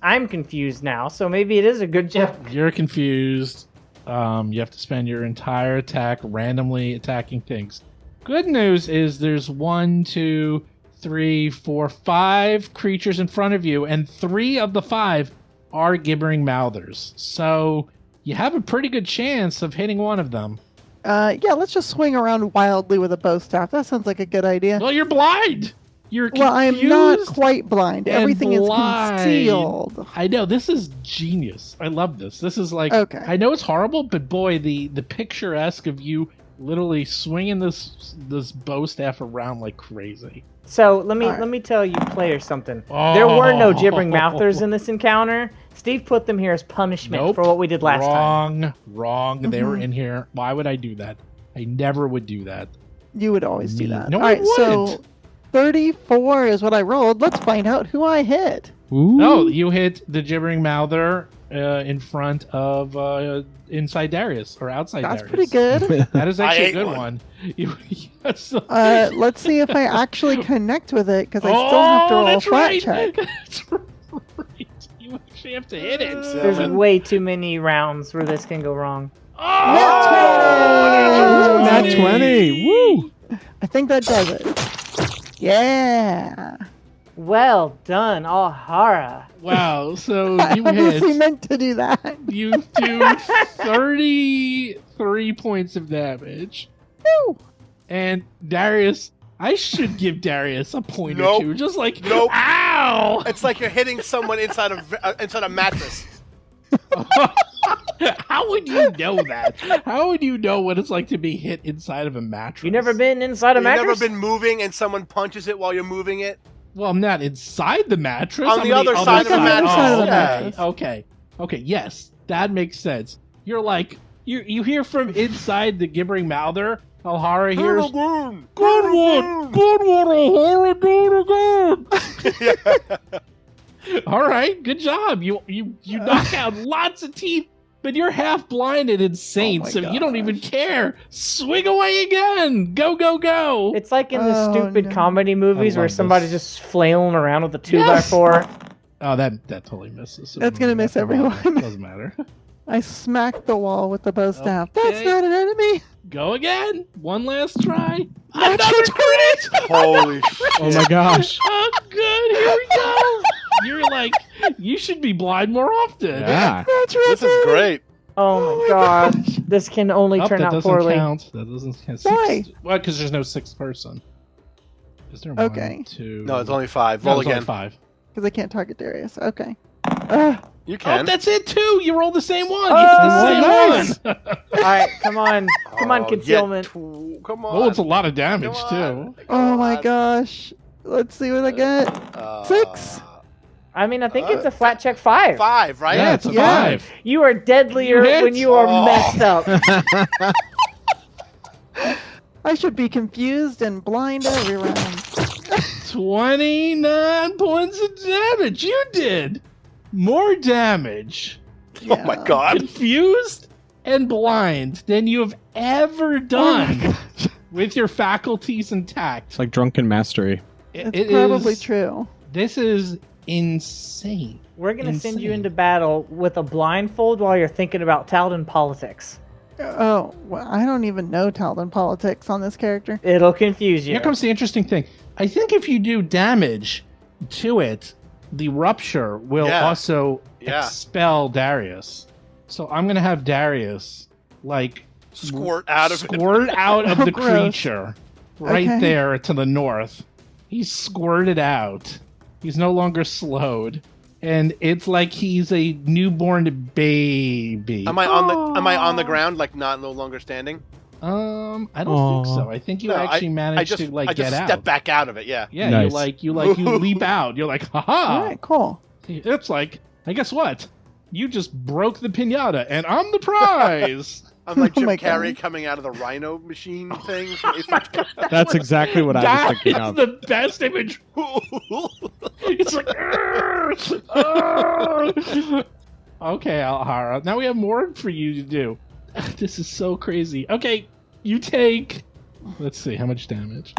I'm confused now, so maybe it is a good joke. You're confused. You have to spend your entire attack randomly attacking things. Good news is there's 1, 2, 3, 4, 5 creatures in front of you, and 3 of the 5 are gibbering mouthers. So you have a pretty good chance of hitting one of them. Yeah, let's just swing around wildly with a bow staff. That sounds like a good idea. Well, you're blind. You're Well, I'm not confused quite blind. and Everything blind. is concealed. I know, this is genius. I love this. This is like, Okay. I know it's horrible, but boy, the picturesque of you literally swinging this bow staff around like crazy. So let me Alright. let me tell you players something. There were no gibbering mouthers in this encounter. Steve put them here as punishment Nope. for what we did last time. Wrong. They were in here. Why would I do that? I never would do that. You would always do Me. that. No, All I right, so wouldn't. 34 is what I rolled. Let's find out who I hit. Ooh. Oh, you hit the gibbering mouther in front of inside Darius or outside That's Darius. pretty good. That is I actually a ate good one. one. Yes. Let's see if I actually connect with it, because I still have to roll a that's flat right. check. That's right. You actually have to hit it. There's way too many rounds where this can go wrong. Oh, Nat 20. Woo! I think that does it. Yeah. Well done, Alhara. Wow, so I you obviously hit. meant to do that. You do 33 points of damage. Woo. And Darius, I should give Darius a point Nope. or two. Just like, Nope. ow! It's like you're hitting someone inside a mattress. How would you know that? How would you know what it's like to be hit inside of a mattress? You never been inside a You've mattress? never been moving and someone punches it while you're moving it? Well, I'm not inside the mattress. On I'm the other side of the mattress. Side of the okay. mattress. Okay, yes, that makes sense. You're like, you hear from inside the gibbering mouther. Alhara hears, good one, Alhara, good again. All right, good job. You knock out lots of teeth, but you're half blinded and insane, my so you don't even gosh. care. Swing away again. Go, go, go. It's like in the Oh, stupid no. comedy movies I where love somebody's this. just flailing around with a 2x4. Yes. Oh, that totally misses. That's gonna miss everyone. Doesn't matter. I smacked the wall with the bow staff. That's Okay. not an enemy. Go again. One last try. Natural Another crit. Holy shit. Oh my gosh. Oh, good. Here we go. You're like, you should be blind more often. Yeah. Natural This is 20. great. Oh my god. This can only Oh, turn that out doesn't poorly. count. That doesn't count. Why? Well, because there's no sixth person. Is there Okay. one, two? No, it's only 5. No, Roll it's only again. 5. Because I can't target Darius. Okay. You Oh, can. that's it too. You rolled the same one. Oh, You did the same nice. one. Alright, come on. Come on, Oh, concealment. Come on. Oh, it's a lot of damage Come too. on. Oh my on. gosh. Let's see what I get. 6. I mean, I think it's a flat check 5. 5, right? Yeah, it's a Yeah. 5. You are deadlier You hit? when you are Oh. messed up. I should be confused and blind every round. 29 points of damage. You did more damage Oh my Yeah. god. confused and blind than you have ever done with your faculties intact. It's like drunken mastery. It's probably true. This is insane. We're going to send you Insane. into battle with a blindfold while you're thinking about Taldan politics. Oh, well, I don't even know Taldan politics on this character. It'll confuse you. Here comes the interesting thing. I think if you do damage to it, the rupture will Yeah. also Yeah. expel Darius. So I'm gonna have Darius like Squirt out of it. squirt out of the Gross. creature right Okay. there to the north. He's squirted out. He's no longer slowed. And it's like he's a newborn baby. Am I on the ground, like not no longer standing? I don't think Aw. so. I think you No, actually I managed just to like I get just out. step back out of it. Yeah. Yeah, Nice. you leap out. You're like, haha. All right, cool. It's like, I guess what? You just broke the pinata, and I'm the prize. I'm like Oh Jim my Carrey God. coming out of the rhino machine thing. That's exactly what I was That thinking is of. the best image. It's like, "Argh! Argh!" Okay, Alhara. Now we have more for you to do. This is so crazy. Okay, you take. Let's see how much damage.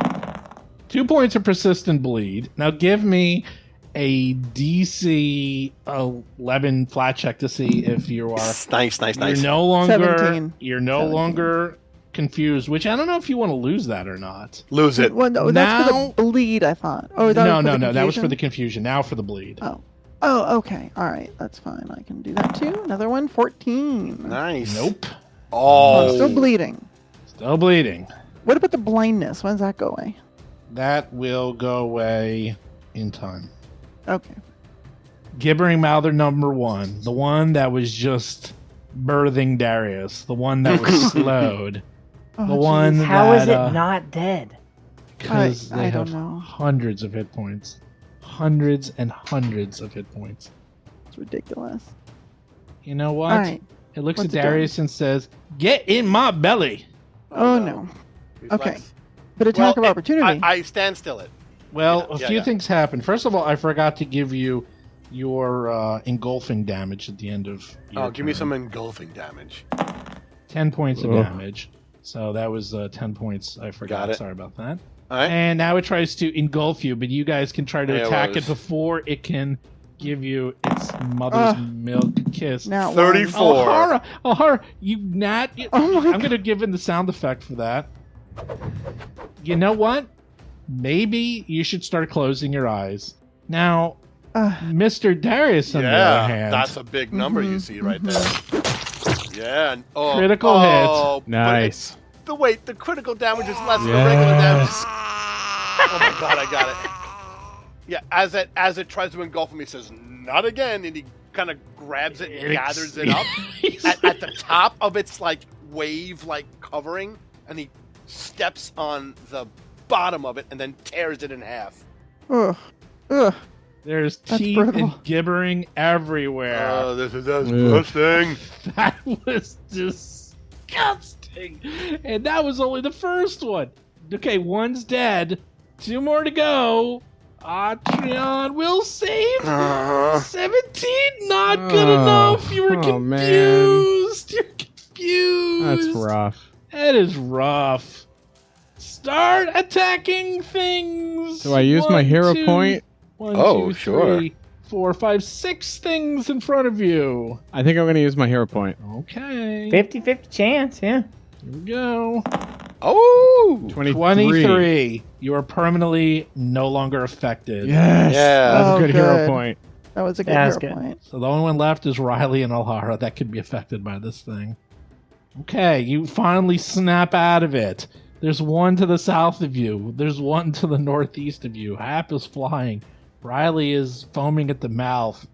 2 points of persistent bleed. Now give me a DC 11 flat check to see if you are. nice. You're no longer. 17. You're no 17. longer confused, which I don't know if you want to lose that or not. Lose it. Well, no, that's for Now- the bleed, I thought. Oh, that No, was for the no, that was for confusion? the confusion. Now for the bleed. Oh, okay. All right, that's fine. I can do that too. Another one, 14. Nice. Nope. Oh, Oh. still bleeding. Still bleeding. What about the blindness? When does that go away? That will go away in time. Okay. Gibbering Mouther number 1. The one that was just birthing Darius. The one that was slowed. Oh, The one jeez. How is it that, not dead? Because I they don't have know. hundreds of hit points. Hundreds and hundreds of hit points. It's ridiculous. You know what? All right. It looks What's at it doing? Darius and says, "Get in my belly." Oh, no. Reflex. Okay. But attack of Well, opportunity. I stand still it. Well, Yeah, a yeah, few yeah. things happened. First of all, I forgot to give you your engulfing damage at the end of your Oh, give me turn. some engulfing damage. 10 points of Ugh. damage. So that was 10 points. I forgot. Got it. Sorry about that. All right. And now it tries to engulf you, but you guys can try to Yeah, it attack it was. before it can give you its mother's Ugh. milk kiss. now 34. Alhara, you gnat. Oh my I'm going to give in the sound effect for that. You know what? Maybe you should start closing your eyes. Now, Mr. Darius, on the other Yeah, hand, that's a big number you see right there. Yeah. and- Oh, Critical oh, but Nice. the critical damage is less than the regular damage. Yes. Oh my god, I got it. Yeah, as it tries to engulf him, he says, "Not again," and he kind of grabs it and gathers it up at the top of its like wave like covering, and he steps on the bottom of it and then tears it in half. Ugh. Ugh. There's That's teeth brutal. and gibbering everywhere. Oh, this is disgusting. That was disgusting. And that was only the first one. Okay, one's dead. 2 more to go. Atreon will save. 17, not good Oh, enough. You were oh, man. confused. You're confused. That's rough. That is rough. Start attacking things. Do I use my 1, hero 2, point? 1, Oh, 2, sure. 3, 4, 5, 6 things in front of you. I think I'm going to use my hero point. Okay. 50-50 chance, yeah. Here we go. Oh, 23. You are permanently no longer affected. Yes. Yeah. That's Oh, a good hero good. point. That was a good That's hero good. point. So the only one left is Riley and Alhara that could be affected by this thing. Okay, you finally snap out of it. There's one to the south of you. There's one to the northeast of you. Hap is flying. Riley is foaming at the mouth.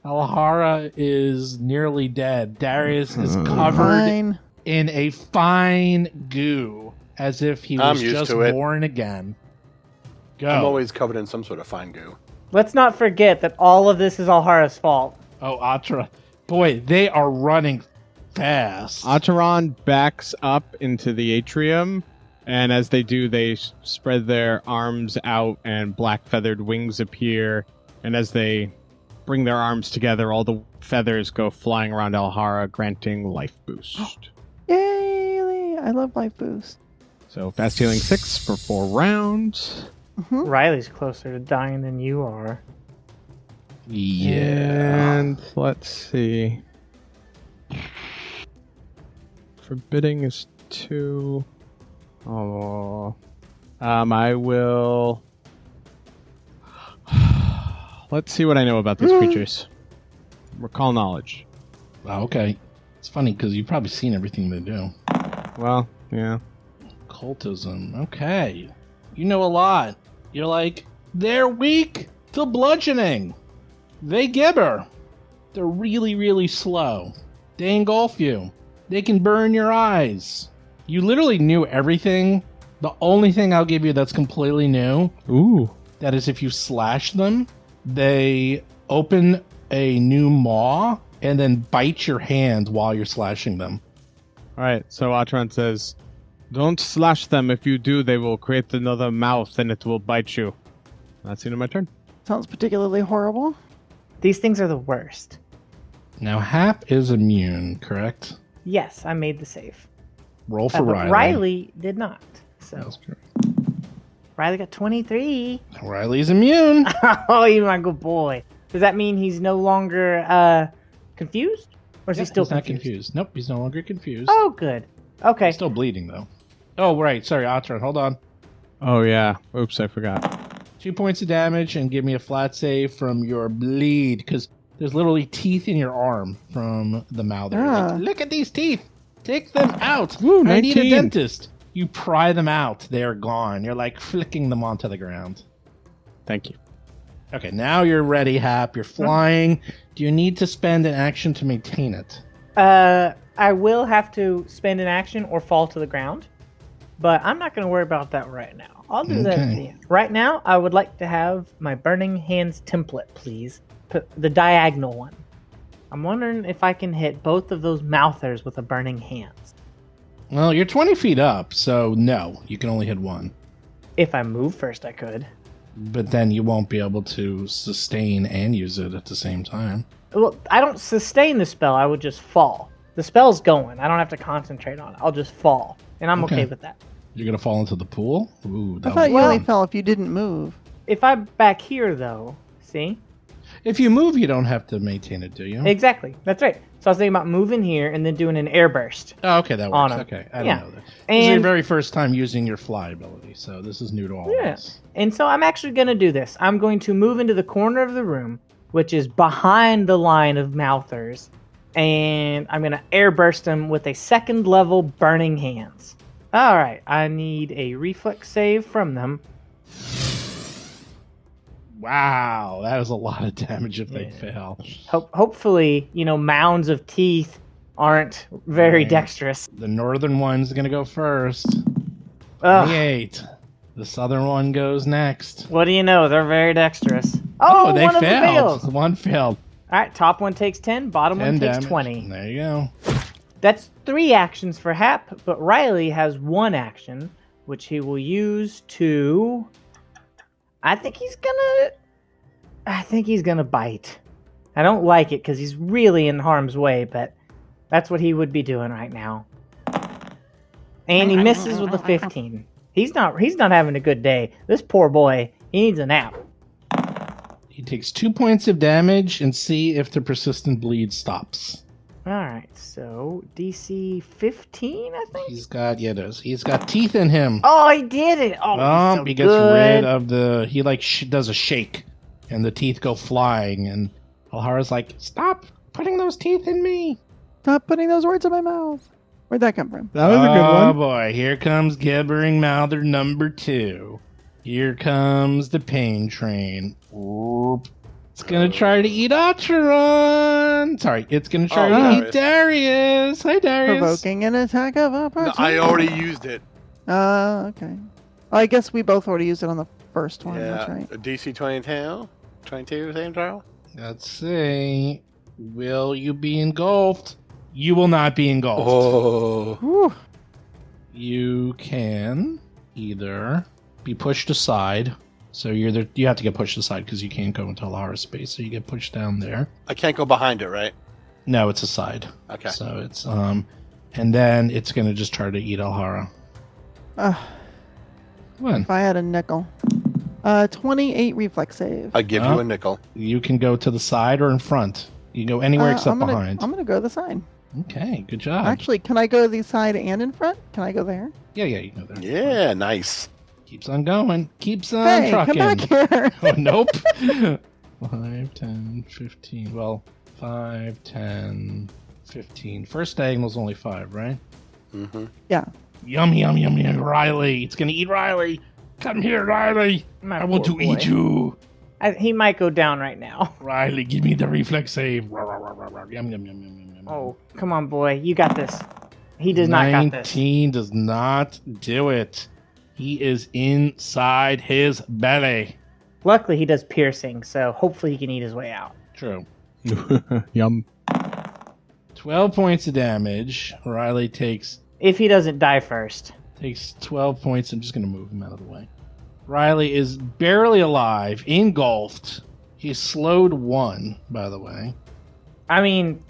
Alhara is nearly dead. Darius is covered Fine. in a fine goo, as if he I'm was used just to it. born again. Go. I'm always covered in some sort of fine goo. Let's not forget that all of this is Alhara's fault. Oh, Atra. Boy, they are running fast. Acheron backs up into the atrium, and as they do, they spread their arms out, and black feathered wings appear. And as they bring their arms together, all the feathers go flying around Alhara, granting life boost. Yay! I love life boost. So fast healing 6 for 4 rounds. Riley's closer to dying than you are. Yeah. And let's see. Forbidding is 2. Oh. I will. Let's see what I know about these creatures. Recall knowledge. Oh, okay. It's funny because you've probably seen everything they do. Well, yeah. Cultism. Okay. You know a lot. You're like, they're weak to bludgeoning. They gibber. They're really, really slow. They engulf you. They can burn your eyes. You literally knew everything. The only thing I'll give you that's completely new, Ooh. that is if you slash them, they open a new maw and then bite your hand while you're slashing them. Alright, so Atron says, don't slash them. If you do, they will create another mouth and it will bite you. That's the end of my turn. Sounds particularly horrible. These things are the worst. Now, Hap is immune, correct? Yes, I made the save. Roll for But Riley. Riley did not. So That's correct. Riley got 23. Riley's immune. Oh, you my good boy. Does that mean he's no longer confused? Or is he still he's not confused? confused. Nope, he's no longer confused. Oh, good. Okay. He's still bleeding, though. Oh, right. Sorry, Atron. Hold on. Oh yeah. Oops, I forgot. 2 points of damage and give me a flat save from your bleed, because there's literally teeth in your arm from the Mouther. Ah. Like, look at these teeth. Take them out. Ooh, I need a 19. dentist. You pry them out. They're gone. You're like flicking them onto the ground. Thank you. Okay, now you're ready, Hap. You're flying. Do you need to spend an action to maintain it? I will have to spend an action or fall to the ground, but I'm not going to worry about that right now. I'll do that at Okay. the end. Right now, I would like to have my Burning Hands template, please. Put the diagonal one. I'm wondering if I can hit both of those Mouthers with a Burning Hands. Well, you're 20 feet up, so no, you can only hit one. If I move first, I could. But then you won't be able to sustain and use it at the same time. Well, I don't sustain the spell. I would just fall. The spell's going. I don't have to concentrate on it. I'll just fall, and I'm okay with that. You're going to fall into the pool? Ooh, I that thought you Well- only fell if you didn't move. If I'm back here, though, see? If you move, you don't have to maintain it, do you? Exactly. That's right. So I was thinking about moving here and then doing an air burst. Oh, okay, that On works. him. Okay, I Yeah. didn't know that. This is your And very first time using your fly ability, so this is new to all of Yeah. us. And so I'm actually going to do this. I'm going to move into the corner of the room, which is behind the line of Mouthers, and I'm going to air burst them with a second level Burning Hands. All right, I need a reflex save from them. Wow, that is a lot of damage if they Yeah. fail. Hopefully, mounds of teeth aren't very Right. dexterous. The northern one's going to go first. Ugh, 28. The southern one goes next. what do you know? They're very dexterous. Oh, they one of them failed. fails. One failed. All right, top one takes 10, bottom 10 one takes damage. 20. There you go. That's 3 actions for Hap, but Riley has 1 action, which he will use to. I think he's gonna bite. I don't like it because he's really in harm's way, but that's what he would be doing right now. And he misses with a 15. He's not having a good day. This poor boy, he needs a nap. He takes 2 points of damage and see if the persistent bleed stops. All right, so DC 15, I think. He's got, yeah, it is. He's got teeth in him. Oh, he did it! Oh, he's so He gets good. rid of the. He like does a shake, and the teeth go flying. And Alhara's like, "Stop putting those teeth in me!" Stop putting those words in my mouth. Where'd that come from? That was a good Oh one. boy, here comes Gibbering Mouther number 2. Here comes the pain train. Whoop. It's gonna try to eat Atron. Sorry, it's gonna try to Oh, eat Darius. Hi, Darius. Provoking an attack of No, opportunity. I already used it. Okay. I guess we both already used it on the first one. Yeah. That's right. A DC 22? 22, same trial? Let's see. Will you be engulfed? You will not be engulfed. Oh. Whew. You can either be pushed aside. So you have to get pushed aside because you can't go into Alhara's space. So you get pushed down there. I can't go behind it, right? No, it's aside. Okay. So it's and then it's gonna just try to eat Alhara. When If I had a nickel. 28 reflex save. I give Well, you a nickel. you can go to the side or in front. You can go anywhere except I'm gonna, behind. I'm gonna go to the side. Okay, good job. Actually, can I go to the side and in front? Can I go there? yeah, you can go there. Yeah, nice. Keeps on going. Keeps on Hey, trucking. come back here. Oh, nope. 5, 10, 15. Well, 5, 10, 15. First diagonal's only 5, right? Mm-hmm. Yeah. Yum, yum, yum, yum. Riley. It's going to eat Riley. Come here, Riley. My I want to poor eat boy. you. He might go down right now. Riley, give me the reflex save. Yum, yum, yum, yum, yum, yum. Oh, come on, boy. You got this. He does not got this. 19 does not do it. He is inside his belly. Luckily, he does piercing, so hopefully he can eat his way out. True. Yum. 12 points of damage. Riley takes If he doesn't die first. 12 points. I'm just going to move him out of the way. Riley is barely alive, engulfed. He's slowed 1, by the way. I mean,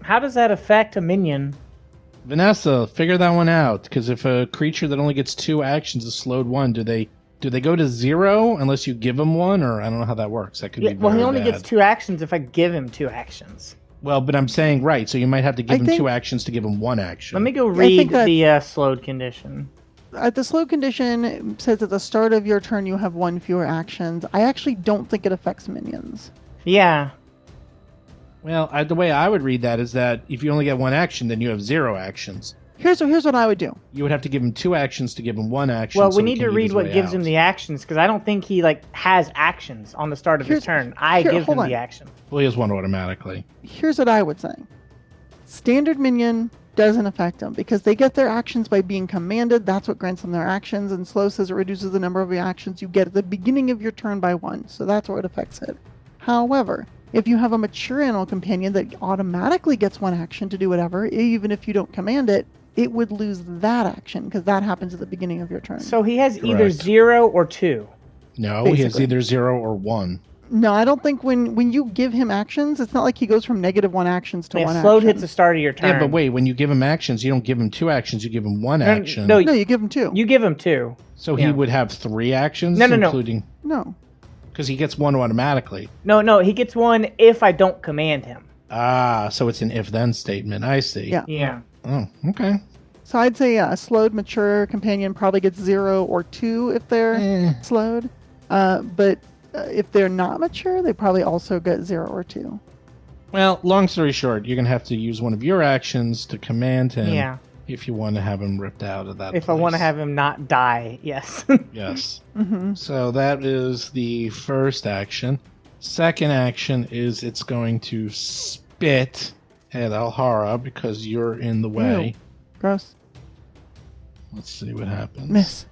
how does that affect a minion? Vanessa, figure that one out. Because if a creature that only gets 2 actions is slowed 1, do they go to 0 unless you give him 1? Or I don't know how that works. That could Yeah, be well, he very only bad. gets 2 actions if I give him 2 actions. Well, but I'm saying right, so you might have to give I him think- 2 actions to give him 1 action. Let me go I read think that's- the slowed condition. The slow condition it says at the start of your turn you have 1 fewer actions. I actually don't think it affects minions. Yeah. Well, the way I would read that is that if you only get 1 action, then you have 0 actions. Here's what I would do. You would have to give him 2 actions to give him 1 action. Well, so we he need can to eat read his what way gives out. him the actions, because I don't think he has actions on the start of his turn. I give him hold on. the action. Well, he has 1 automatically. Here's what I would say. Standard minion doesn't affect them because they get their actions by being commanded. That's what grants them their actions. And slow says it reduces the number of reactions you get at the beginning of your turn by 1. So that's what affects it. However, if you have a mature animal companion that automatically gets 1 action to do whatever, even if you don't command it, it would lose that action because that happens at the beginning of your turn. So he has either Correct. 0 or 2. No, he has Basically. either 0 or 1. No, I don't think when you give him actions, it's not like he goes from -1 actions to 1 Slowed action. hits the start of your turn. Yeah, but wait, when you give him actions, you don't give him 2 actions, you give him 1 No, action. no, No, you give him 2. you give him 2. So yeah. he would have 3 actions, No. including... No. Because he gets 1 automatically. No, he gets 1 if I don't command him. Ah, so it's an if-then statement. I see. Yeah. Yeah. Oh, okay. So I'd say a slowed mature companion probably gets 0 or 2 if they're slowed. But if they're not mature, they probably also get 0 or 2. Well, long story short, you're going to have to use one of your actions to command him Yeah. if you want to have him ripped out of that If I want to place. have him not die, yes. Yes. Mm-hmm. So that is the first action. Second action is it's going to spit at Alhara because you're in the way. Gross. Let's see what happens. Miss.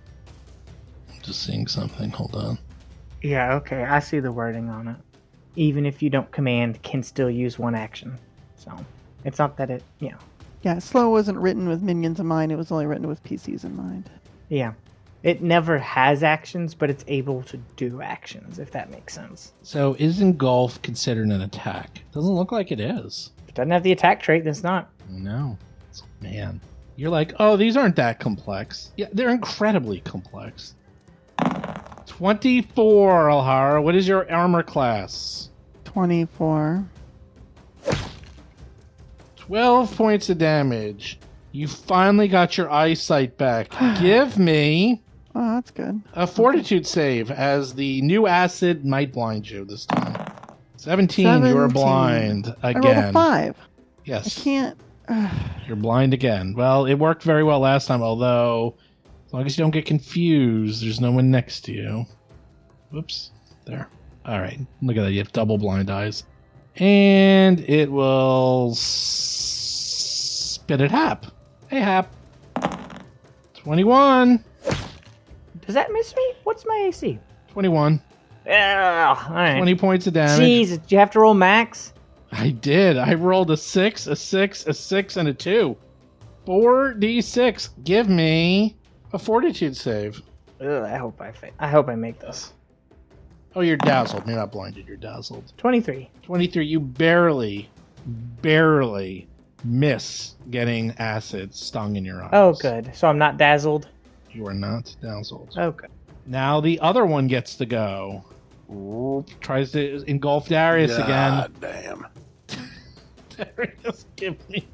I'm just seeing something. Hold on. Yeah, okay, I see the wording on it. Even if you don't command, can still use 1 action. So, it's not that it, Yeah, slow wasn't written with minions in mind. It was only written with PCs in mind. Yeah. It never has actions, but it's able to do actions, if that makes sense. So is engulf considered an attack? Doesn't look like it is. If it doesn't have the attack trait, then it's not. No. Man. You're like, oh, these aren't that complex. Yeah, they're incredibly complex. 24, Alhara. What is your armor class? 24. 12 points of damage. You finally got your eyesight back. Give me Oh, that's good. a fortitude save, as the new acid might blind you this time. 17, you're 17. blind I rolled again. a 5. I Yes, can't. you're blind again. Well, it worked very well last time, although as long as you don't get confused, there's no one next to you. Whoops. There. All right. Look at that. You have double blind eyes. And it will spit at Hap. Hey, Hap. 21. Does that miss me? What's my AC? 21. Alright. 20 points of damage. Jeez, did you have to roll max? I did. I rolled a 6, a 6, a 6, and a 2. 4d6. Give me a fortitude save. Ugh, I hope I make this. Oh, you're dazzled. You're not blinded. You're dazzled. 23. 23. You barely miss getting acid stung in your eyes. Oh, good. So I'm not dazzled. You are not dazzled. Oh, good. Now the other one gets to go. Tries to engulf Darius again. God damn. Darius, give me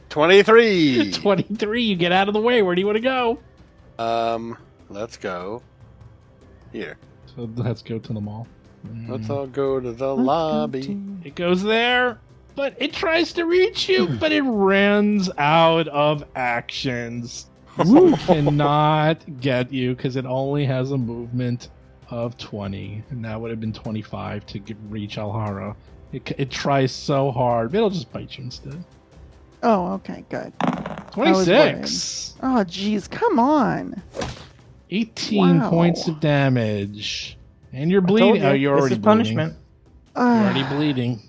23. 23. You get out of the way. Where do you want to go? Let's go here. So let's go to the mall. Let's all go to the Let's go lobby. to- It goes there, but it tries to reach you, but it runs out of actions. It cannot get you because it only has a movement of 20, and that would have been 25 to reach Alhara. It tries so hard, but it'll just bite you instead. Oh, okay, good. 26. Oh, jeez, come on. 18 Wow. points of damage. And you're I told bleeding. you, Oh, you're this already is punishment. bleeding. You're already bleeding.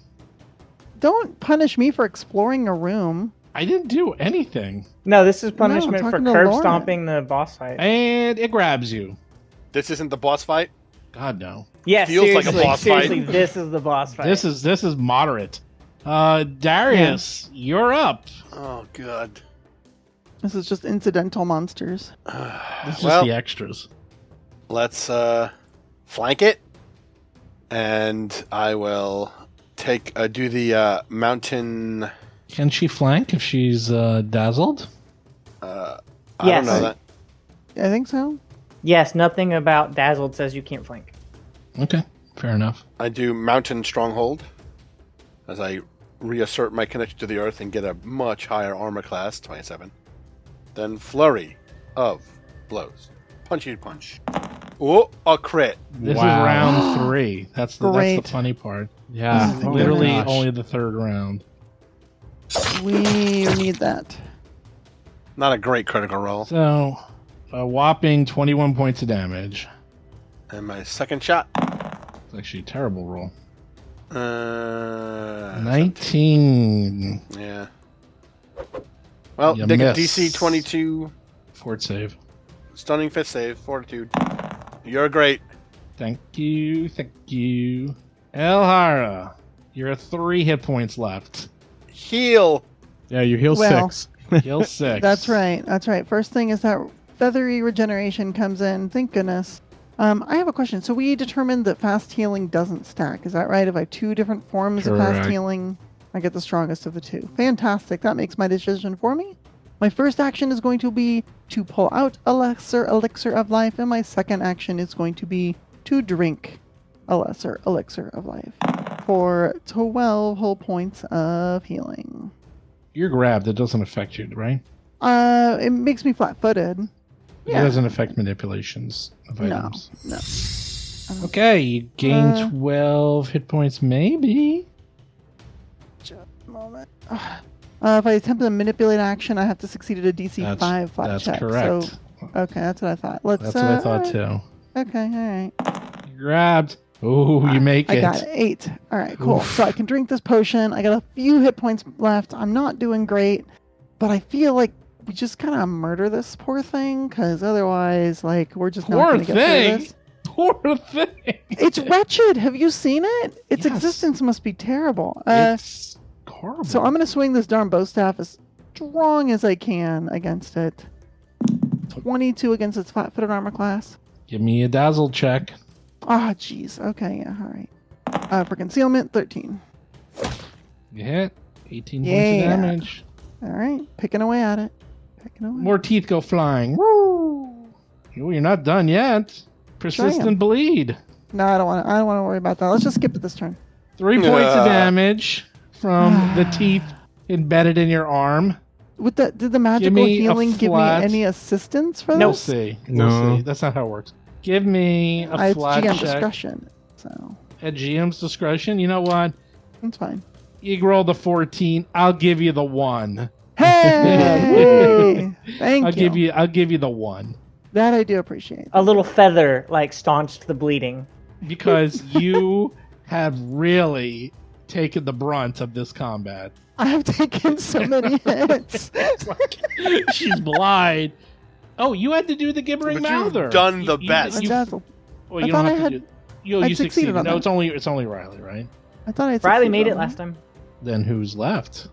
Don't punish me for exploring a room. I didn't do anything. No, this is punishment for talking to curb Lauren. stomping the boss fight. And it grabs you. This isn't the boss fight. God, no. Yeah, feels like a seriously, boss fight. seriously, this is the boss fight. This is moderate. Darius, you're up. Oh god. This is just incidental monsters. This is Well- the extras. Let's flank it, and I will do the mountain. Can she flank if she's dazzled? I Yes. don't know that. I think so. Yes, nothing about Dazzled says you can't flank. Okay, fair enough. I do mountain stronghold as I reassert my connection to the earth and get a much higher armor class, 27. Then flurry of blows. Punchy punch. Oh, a crit. This Wow. is round 3. That's the Great. funny part. Yeah. This is oh my Literally gosh. only the 3rd round. We need that. Not a great critical roll. So, a whopping 21 points of damage. And my second shot. It's actually a terrible roll. 19. 19. Yeah. Well, You dig a miss. DC 22 Fort save. stunning fist save, fortitude. You're great. Thank you. Thank you. Elhara, you're at 3 hit points left. Heal. Yeah, you heal Well, 6. Heal 6. That's right. That's right. First thing is that feathery regeneration comes in. Thank goodness. I have a question. So we determined that fast healing doesn't stack. Is that right? If I have 2 different forms of fast Correct. healing, I get the strongest of the 2. Fantastic. That makes my decision for me. My first action is going to be to pull out a lesser elixir of life, and my second action is going to be to drink a lesser elixir of life for 12 whole points of healing. You're grabbed. It doesn't affect you, right? It makes me flat-footed. It doesn't affect manipulations of No, items. no. Okay, you gain Uh, 12 hit points, maybe? Just a moment. If I attempt a manipulate action, I have to succeed at a DC 5 flat That's check. correct. So, okay, that's what I thought. Let's. That's what I thought alright. too. Okay, all right. You grabbed. Oh, you make I it. got it. 8. All right, cool. Oof. So I can drink this potion. I got a few hit points left. I'm not doing great, but I feel like we just kind of murder this poor thing, because otherwise, like, we're just not Poor going to get through thing. this. Poor thing. It's wretched. Have you seen it? Its Yes. existence must be terrible. It's horrible. So I'm going to swing this darn bow staff as strong as I can against it. 22 against its flat-footed armor class. Give me a dazzle check. Ah, jeez. Okay, yeah, all right. For concealment, 13. You hit. 18 points Yeah. of damage. All right, picking away at it. Picking away. More teeth go flying. Woo! Oh, you're not done yet. Persistent bleed. No, I don't want to. I don't want to worry about that. Let's just skip it this turn. 3 points of damage from the teeth embedded in your arm. With the did the magical me a healing give me flat- any assistance for We'll this? see. No. We'll see. That's not how it works. Give me a It's flat GM check. discretion, so At GM's discretion. You know what? it's fine. You rolled a 14. I'll give you the 1. Hey, thank I'll give you the 1 That I do appreciate. A little feather like staunched the bleeding. because you have really taken the brunt of this combat. I have taken so many hits. It's like she's blind. Oh, you had to do the gibbering But you've mouther. done the You- best. You, Dazzle. well, I you thought don't I have to had- do. You I'd succeeded. succeeded on No, that. it's only Riley, right? I thought I Riley succeeded made it on last that. time. Then who's left?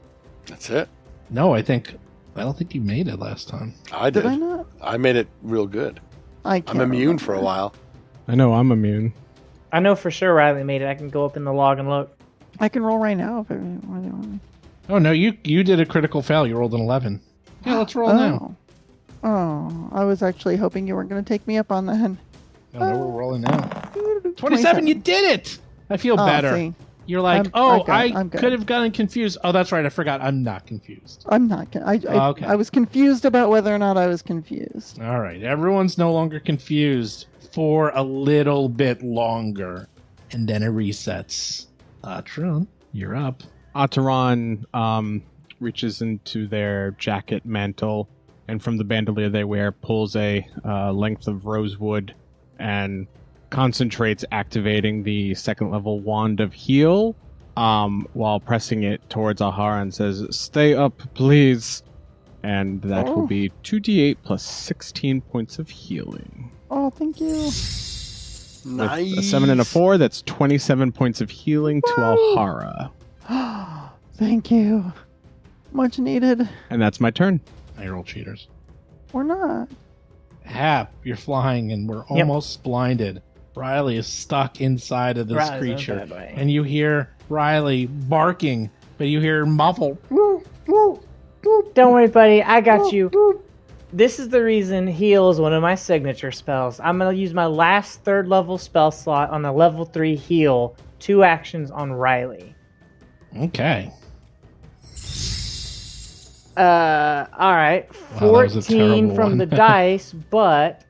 That's it. No, I don't think you made it last time. I did. Did I not? I made it real good. I can't I'm immune remember. for a while. I know I'm immune. I know for sure Riley made it. I can go up in the log and look. I can roll right now if it really want me. Oh no, you did a critical fail. You rolled an 11. Yeah, let's roll now. Oh, I was actually hoping you weren't going to take me up on that. No, we're rolling now. 27. You did it. I feel Oh, better. see, You're like, I'm I good. could have gotten confused. Oh, that's right. I forgot. I'm not confused. I'm not. Okay. I was confused about whether or not I was confused. All right. Everyone's no longer confused for a little bit longer. And then it resets. Atron, you're up. Ataran reaches into their jacket mantle, and from the bandolier they wear, pulls a length of rosewood and concentrates activating the second level wand of heal while pressing it towards Ahara and says, "Stay up, please." And that will Oh. be 2d8 plus 16 points of healing. Oh, thank you. Nice. With a 7 and a 4, that's 27 points of healing to Woo! Alhara. Thank you. Much needed. And that's my turn. I roll cheaters. Or not. Hap, you're flying and we're almost blinded. Riley is stuck inside of this Riley's in a creature. bad way. And you hear Riley barking, but you hear muffled. Don't worry, buddy. I got you. This is the reason heal is one of my signature spells. I'm going to use my last 3rd level spell slot on the level 3 heal. 2 actions on Riley. Okay. Alright. Wow, that was a 14 terrible from one. the dice, but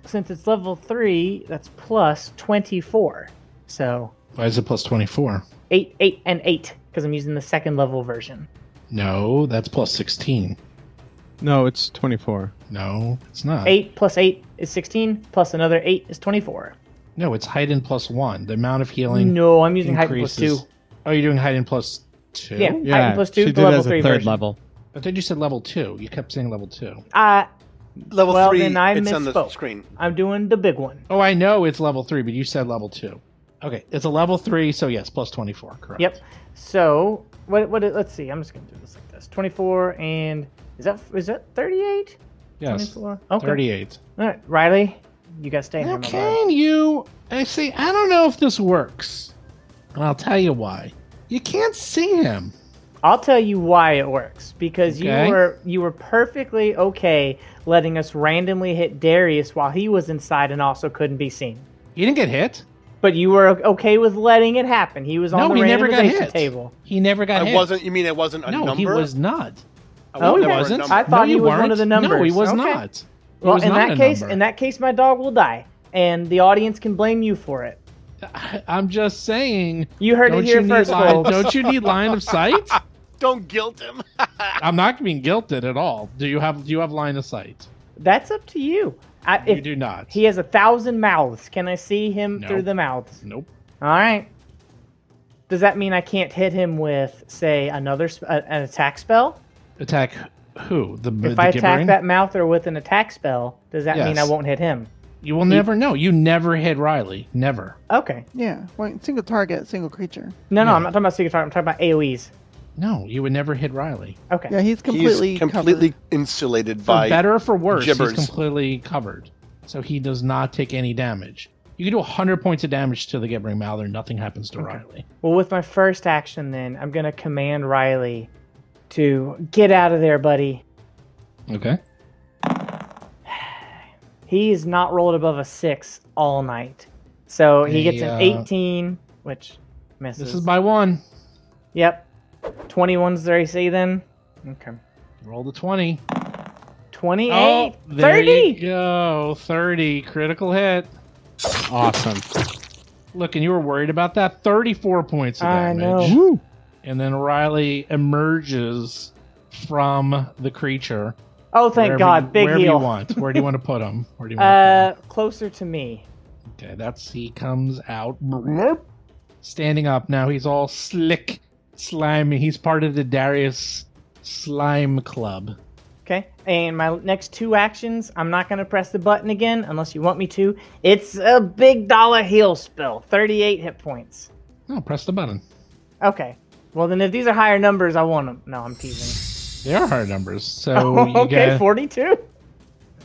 since it's level 3, that's plus 24. So Why is it plus 24? 8, and 8, because I'm using the 2nd level version. No, that's plus 16. No, it's 24. No, it's not. 8 plus 8 is 16, plus another 8 is 24. No, it's heightened plus 1. The amount of healing No, I'm using heightened plus increases. 2. Oh, you're doing heightened plus 2? Yeah. Yeah, Heightened plus 2, she the did it level as 3 a 3rd version. level. But then you said level 2. You kept saying level 2. Level Well, 3, then I it's on the misspoke. screen. I'm doing the big one. Oh, I know it's level 3, but you said level 2. Okay, it's a level 3, so yes, plus 24, correct. Yep. So, let's see. I'm just going to do this like this. 24 and... Is that 38? Yes, 24? Okay. 38. All right, Riley, you got to stay Now, here, my bud. can you... I see, I don't know if this works. And I'll tell you why. You can't see him. I'll tell you why it works. Because Okay. you were perfectly okay letting us randomly hit Darius while he was inside and also couldn't be seen. He didn't get hit. But you were okay with letting it happen. He was on No, the he never got randomization hit. table. He never got hit. You mean it wasn't a No, number? he was not. I Oh, wasn't he a wasn't. number. I thought No, he you was one weren't. of the numbers. No, he was Okay. not. He Well, was in not a that number. case, my dog will die, and the audience can blame you for it. I'm just saying. You heard it Don't here you first, need line, folks. Don't you need line of sight? Don't guilt him. I'm not being guilted at all. Do you have line of sight? That's up to you. You If do not. he has 1,000 mouths, can I see him No. through the mouths? Nope. All right. Does that mean I can't hit him with, say, an attack spell? Attack who? If I attack that mouther with an attack spell, does that mean I Yes. won't hit him? You will never know. You never hit Riley. Never. Okay. Yeah, well, single target, single creature. No, Yeah. I'm not talking about secret target. I'm talking about AoEs. No, you would never hit Riley. Okay. Yeah, he's completely He's completely covered. insulated For by better or for worse, gibbers. he's completely covered. So he does not take any damage. You can do 100 points of damage to the Gibbering Mouther. Nothing happens to Riley. Well, with my first action, then, I'm going to command Riley to get out of there, buddy. Okay. He's not rolled above a 6 all night. So he gets an Hey, 18, which misses. This is by 1. Yep. 21's their AC then? Okay. Roll the 20. 28. Oh, there 30. you go. 30. Critical hit. Awesome. Look, and you were worried about that. 34 points of I damage. know. Woo. And then Riley emerges from the creature. Oh, thank wherever God. you- Big wherever heal. you want. Where do you want to put him? Where do you want to Closer to me. put him? Okay, he comes out. Standing up now. He's all slick, slimy. He's part of the Darius Slime Club. Okay. And my next 2 actions, I'm not going to press the button again unless you want me to. It's a big dollar heal spell. 38 hit points. No, press the button. Okay. Well, then if these are higher numbers, I want them. No, I'm teasing. They are hard numbers. So you Okay, get 42.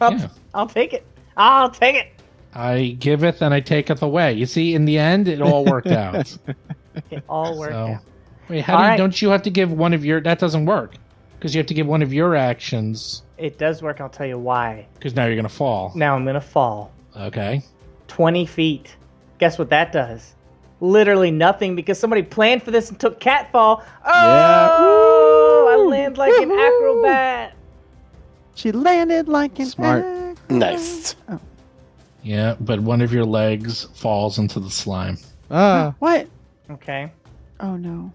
Yeah. I'll take it. I'll take it. I giveth and I taketh away. You see, in the end, it all worked out. It all worked So, out. wait, All right. don't you have to give one of your? That doesn't work because you have to give one of your actions It does work. I'll tell you why. because now you're gonna fall. Now I'm going to fall Okay. 20 feet. Guess what that does? Literally nothing because somebody planned for this and took catfall. Oh, I land like an Woohoo! acrobat. She landed like an Smart. acrobat. Nice. Oh. Yeah, but one of your legs falls into the slime. Ah. What? Okay. Oh no.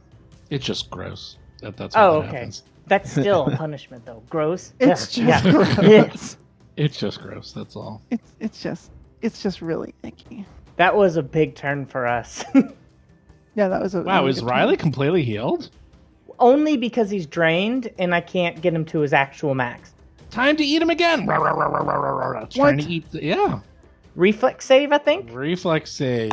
It's just gross. That's what Oh, okay. happens. That's still a punishment, though. Gross. It's Yeah. just Yeah. gross. It's just gross. That's all. It's just really icky. That was a big turn for us. Yeah, that was a Wow, that was is a good Riley turn. completely healed? Only because he's drained and I can't get him to his actual max. Time to eat him again. Trying to eat. Yeah. Reflex save, I think. Reflex save.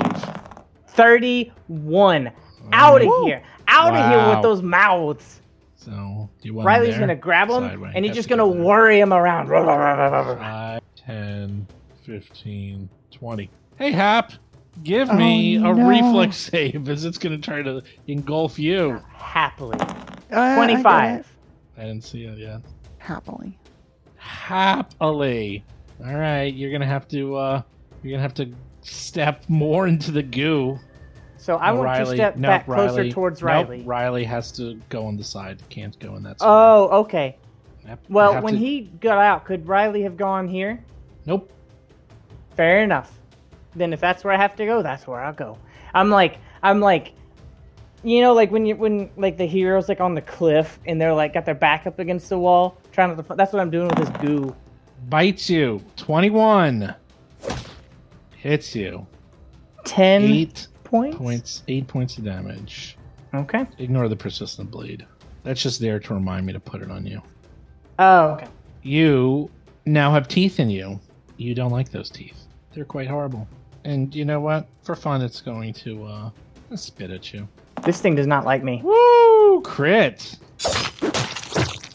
31. Out of Woo. here. Out of here Wow. with those mouths. So, do you want Riley's him there? going to grab him Decide when and he he's has just to going to go there. worry him around. 5, 10, 15, 20. Hey, Hap. Give Oh, me a no. reflex save as it's going to try to engulf you. Happily. I get 25. it. I didn't see it yet. Happily. Happily. All right, you're gonna have to step more into the goo. So I No, want Riley. to step No, back closer Riley. towards Nope, Riley. Riley has to go on the side. Can't go in that side. Oh, okay. Yep, I Well, have when to- he got out, could Riley have gone here? Nope. Fair enough. Then if that's where I have to go, that's where I'll go. I'm like, you know, like when like the heroes like on the cliff and they're like got their back up against the wall, trying to. That's what I'm doing with this goo. Bites you. 21. Hits you. 10 8 points. points. 8 points of damage. Okay. Ignore the persistent bleed. That's just there to remind me to put it on you. Oh, okay. You now have teeth in you. You don't like those teeth. They're quite horrible. And you know what? For fun, it's going to spit at you. This thing does not like me. Woo! Crit!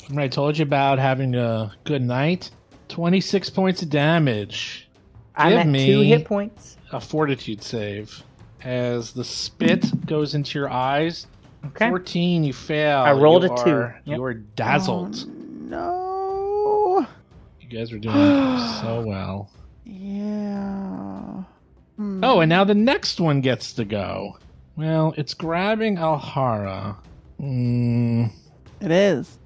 Remember I told you about having a good night? 26 points of damage. I'm Give at me 2 hit points. a fortitude save. As the spit goes into your eyes. Okay. 14, you fail. I rolled You a 2. are- Yep. You are dazzled. Oh, no. You guys are doing so well. Yeah. Oh, and now the next one gets to go. Well, it's grabbing Alhara. It is.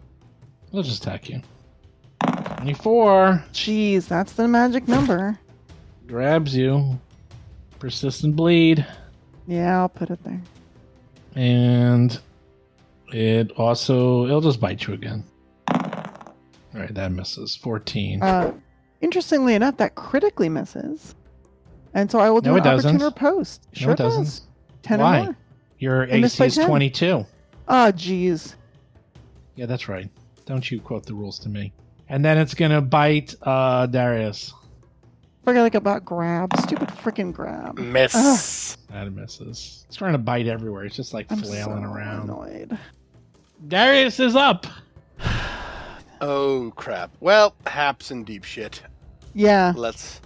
We'll just attack you. 24. Jeez, that's the magic number. Grabs you. Persistent bleed. Yeah, I'll put it there. And it'll just bite you again. Alright, that misses. 14. Interestingly enough, that critically misses. And so I will do No, an it doesn't. opportune riposte. Sure No, it doesn't. does. 10 Why? or more. Your It missed AC by is 10. 22. Oh, jeez. Yeah, that's right. Don't you quote the rules to me. And then it's gonna bite Darius. Forgot about grab. Stupid freaking grab. Miss. That misses. It's trying to bite everywhere. It's just like I'm flailing so around. annoyed. Darius is up. Oh crap. Well, Hap's in deep shit. Yeah. Let's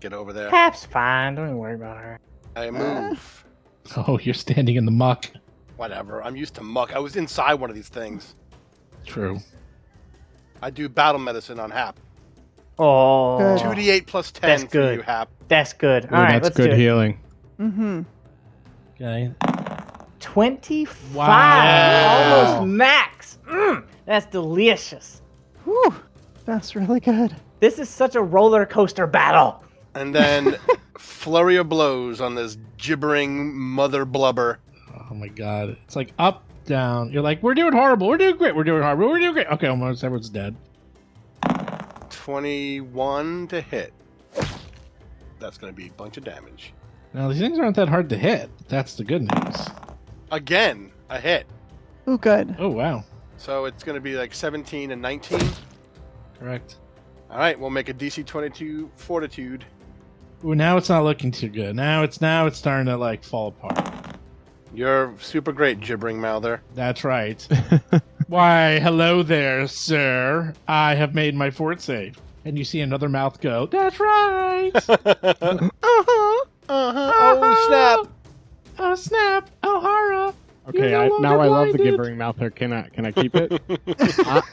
get over there. Hap's fine. Don't even worry about her. I move. Oh, you're standing in the muck. Whatever. I'm used to muck. I was inside one of these things. True. I do battle medicine on Hap. Oh, Good. 2d8 plus 10 That's for good. you, Hap. that's good. Ooh, All right, that's let's good do it. healing. Mm-hmm. Okay. 25. Wow. Almost max. That's delicious. Whew. That's really good. This is such a roller coaster battle. And then flurry of blows on this gibbering mother blubber. Oh my god. It's like up, down. You're like, we're doing horrible. We're doing great. We're doing horrible. We're doing great. Okay, almost everyone's dead. 21 to hit. That's going to be a bunch of damage. Now, these things aren't that hard to hit. That's the good news. Again, a hit. Ooh, good. Oh, wow. So it's going to be like 17 and 19. Correct. All right, we'll make a DC 22 fortitude. Ooh, now it's not looking too good. Now it's starting to, like, fall apart. You're super great, gibbering mouther. That's right. Why, hello there, sir. I have made my fort save. And you see another mouth go, that's right. Uh-huh. Oh, snap. Oh, snap. Alhara. Okay, You're no now longer I love the blinded. gibbering mouther. Can I keep it?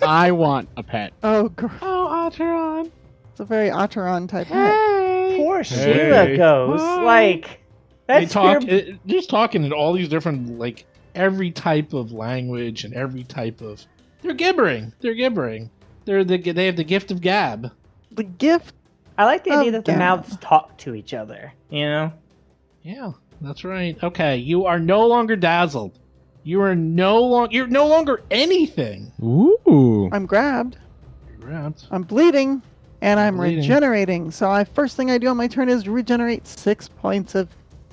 I want a pet. Oh, Oh, Acheron. it's a very Acheron type pet. Hey. Poor Hey. Sheila goes. Hi. Like, They that's talk, pure- just talking in all these different, like, every type of language and every type of... They're gibbering. They have the gift of Gab. The gift. I like the idea Oh, that the yeah. mouths talk to each other, you know? Yeah, that's right. Okay, you are no longer dazzled. You're no longer anything. Ooh. I'm grabbed. You're grabbed. I'm bleeding. And I'm Bleeding. regenerating. So first thing I do on my turn is regenerate 6 points of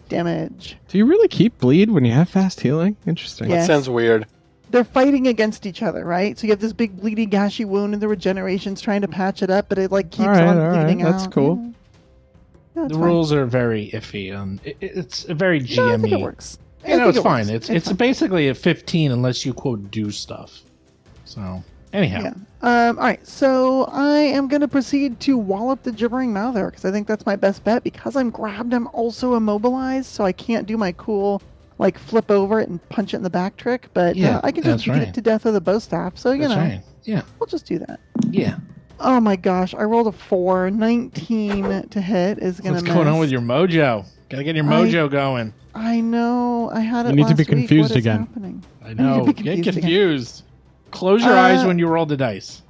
damage. Do you really keep bleed when you have fast healing? Interesting. Yeah. That sounds weird. They're fighting against each other, right? So you have this big bleedy, gashy wound, and the regeneration's trying to patch it up, but it like keeps All right, on all right, bleeding out. that's cool. Yeah. Yeah, it's The fine. rules are very iffy. It's a very No, I think it GME. works. I You know, think it's it fine. works. It's fine. basically a 15 unless you quote do stuff. So anyhow, Yeah. All right, so I am going to proceed to wallop the gibbering mouther because I think that's my best bet. Because I'm grabbed, I'm also immobilized, so I can't do my cool, like, flip over it and punch it in the back trick. But Yeah, I can just that's beat right. it to death with a bow staff. So, That's right. Yeah. we'll just do that. Yeah. Oh my gosh, I rolled a 4. 19 to hit is going to What's miss. going on with your mojo? Gotta get your mojo going. I know. I had it You need to last be week. confused What is again. happening? I know. be Get confused again. confused. Close your eyes when you roll the dice.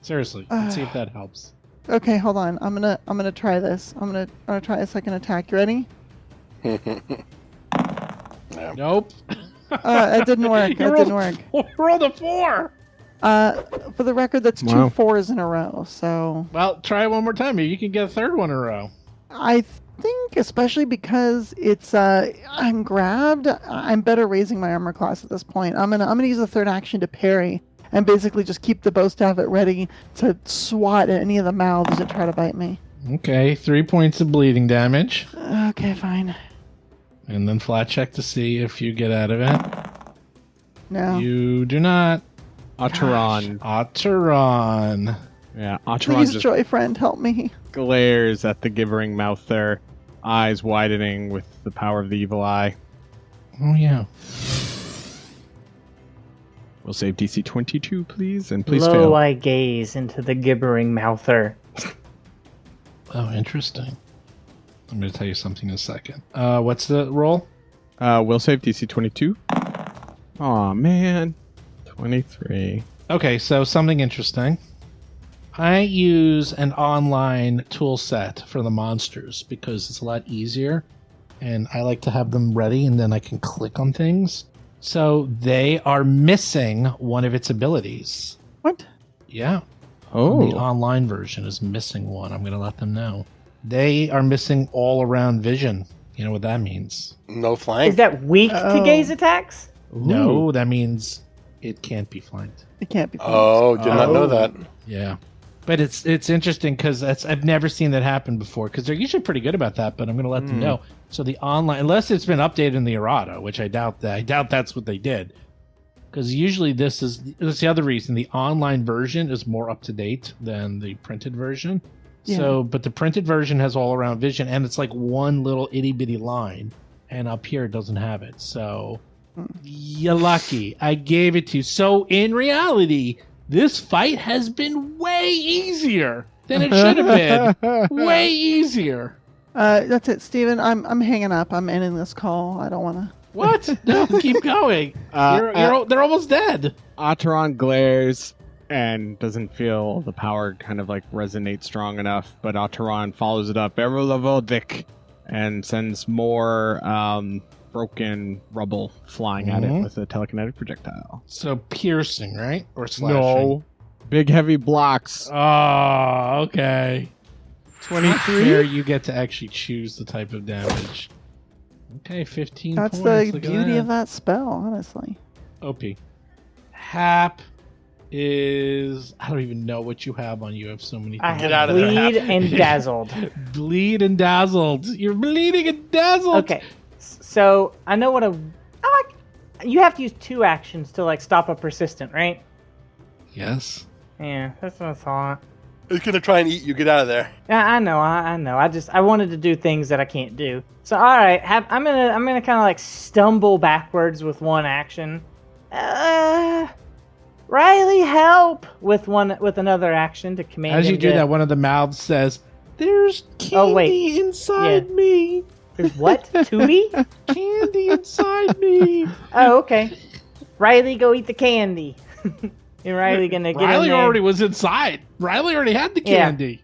Seriously. Let's see if that helps. Okay, hold on. I'm gonna try this. I'm gonna try a second attack. You ready? Nope. It didn't work. You It didn't work. rolled a 4. For the record, that's Wow. 2 4s in a row. So Well, try it one more time. Maybe you can get a third one in a row. I think, especially because it's I'm grabbed, I'm better raising my armor class at this point. I'm gonna use the third action to parry and basically just keep the bow staff at ready to swat at any of the mouths that try to bite me. Okay, 3 points of bleeding damage. Okay, fine. And then flat check to see if you get out of it. No. You do not. Ataran. Ataran. Yeah, Ataran Please, just Joy Friend, help me. glares at the gibbering mouther, eyes widening with the power of the evil eye. Oh, yeah. We'll save DC 22, please, and please Lo, fail. I gaze into the gibbering mouther. Oh, interesting. I'm going to tell you something in a second. What's the roll? We'll save DC 22. Aw, man. 23. Okay, so something interesting. I use an online tool set for the monsters because it's a lot easier, and I like to have them ready, and then I can click on things. So they are missing one of its abilities. What? Yeah. The Oh. online version is missing one. I'm going to let them know. They are missing all-around vision. You know what that means? No flank. Is that weak to Oh. gaze attacks? No, that means it can't be flanked. It can't be. Oh, did not know that. Yeah. But it's interesting because I've never seen that happen before because they're usually pretty good about that, but I'm going to let them know. So the online, unless it's been updated in the errata, which I doubt that's what they did. Because usually that's the other reason. The online version is more up to date than the printed version. Yeah. So, but the printed version has all around vision and it's like one little itty bitty line. And up here it doesn't have it. So you're lucky. I gave it to you. So in reality, this fight has been way easier than it should have been. Way easier. That's it, Steven. I'm hanging up. I'm ending this call. I don't want to. What? No, keep going. They're almost dead. Ataran glares and doesn't feel the power kind of like resonate strong enough, but Ataran follows it up, Erolavodik, and sends more broken rubble flying at it with a telekinetic projectile. So piercing, right? Or slashing? No. Big heavy blocks. Oh, okay. 23. There you get to actually choose the type of damage. Okay, 15 That's points. the Look at beauty of that spell, honestly. OP. Hap is... I don't even know what you have on you. have so many things. I Get have out of there, bleed Hap. and dazzled. Bleed and dazzled. You're bleeding and dazzled. Okay, so I know what you have to use 2 actions to like stop a persistent, right? Yes. Yeah, that's what I thought. It's gonna try and eat you. Get out of there. Yeah, I know. I wanted to do things that I can't do. So all right, I'm gonna kind of like stumble backwards with one action. Riley, help with another action to command. As you him do to- that, one of the mouths says, "There's candy Oh, wait. inside Yeah. me. There's what? Tootie? Candy inside me." Oh, okay. Riley, go eat the candy. And Riley gonna get Riley in there. already was inside. Riley already had the Yeah. candy.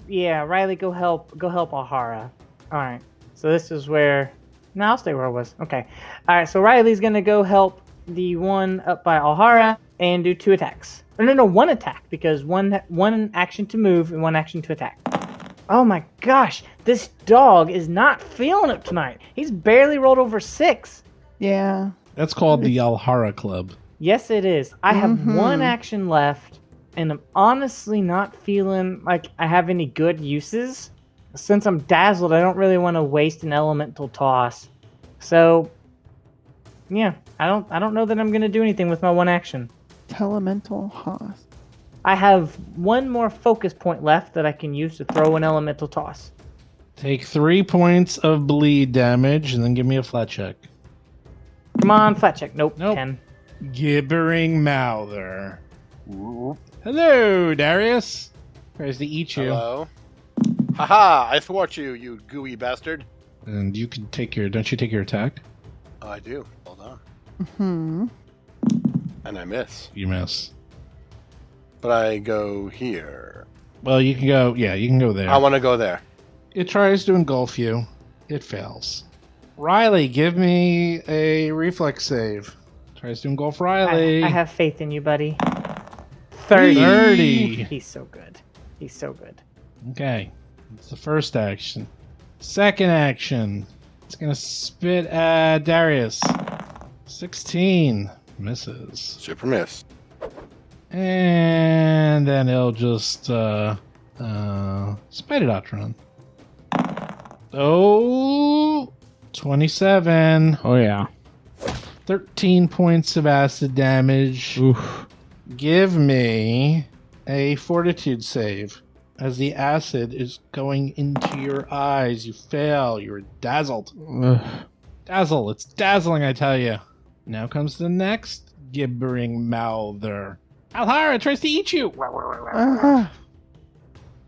Yeah, Riley, go help Alhara. Alright, so this is where... No, I'll stay where I was. Okay. Alright, so Riley's gonna go help the one up by Alhara and do 2 attacks. No, 1 attack, because one action to move and 1 action to attack. Oh my gosh, this dog is not feeling it tonight. He's barely rolled over 6. Yeah. That's called the Alhara Club. Yes, it is. I have 1 action left, and I'm honestly not feeling like I have any good uses. Since I'm dazzled, I don't really want to waste an elemental toss. So, yeah, I don't know that I'm gonna do anything with my 1 action. Telemental Hoss. I have one more focus point left that I can use to throw an elemental toss. Take 3 points of bleed damage and then give me a flat check. Come on, flat check. Nope. Nope. 10. Gibbering Mouther. Hello, Darius. Tries to eat you. Hello. Haha! I thwart you, you gooey bastard. And you can take your... Don't you take your attack? Oh, I do. Hold on. Hmm. And I miss. You miss. But I go here. Well, you can go... Yeah, you can go there. I want to go there. It tries to engulf you. It fails. Riley, give me a reflex save. Tries to engulf Riley. I have faith in you, buddy. 30. 30. He's so good. He's so good. Okay. That's the first action. Second action. It's going to spit at Darius. 16. Misses. Super miss. And then it'll just spite at Atron. Oh, 27. Oh yeah. 13 points of acid damage. Oof. Give me a fortitude save. As the acid is going into your eyes, you fail. You're dazzled. Ugh. Dazzle. It's dazzling, I tell you. Now comes the next gibbering mouther. Alhara tries to eat you.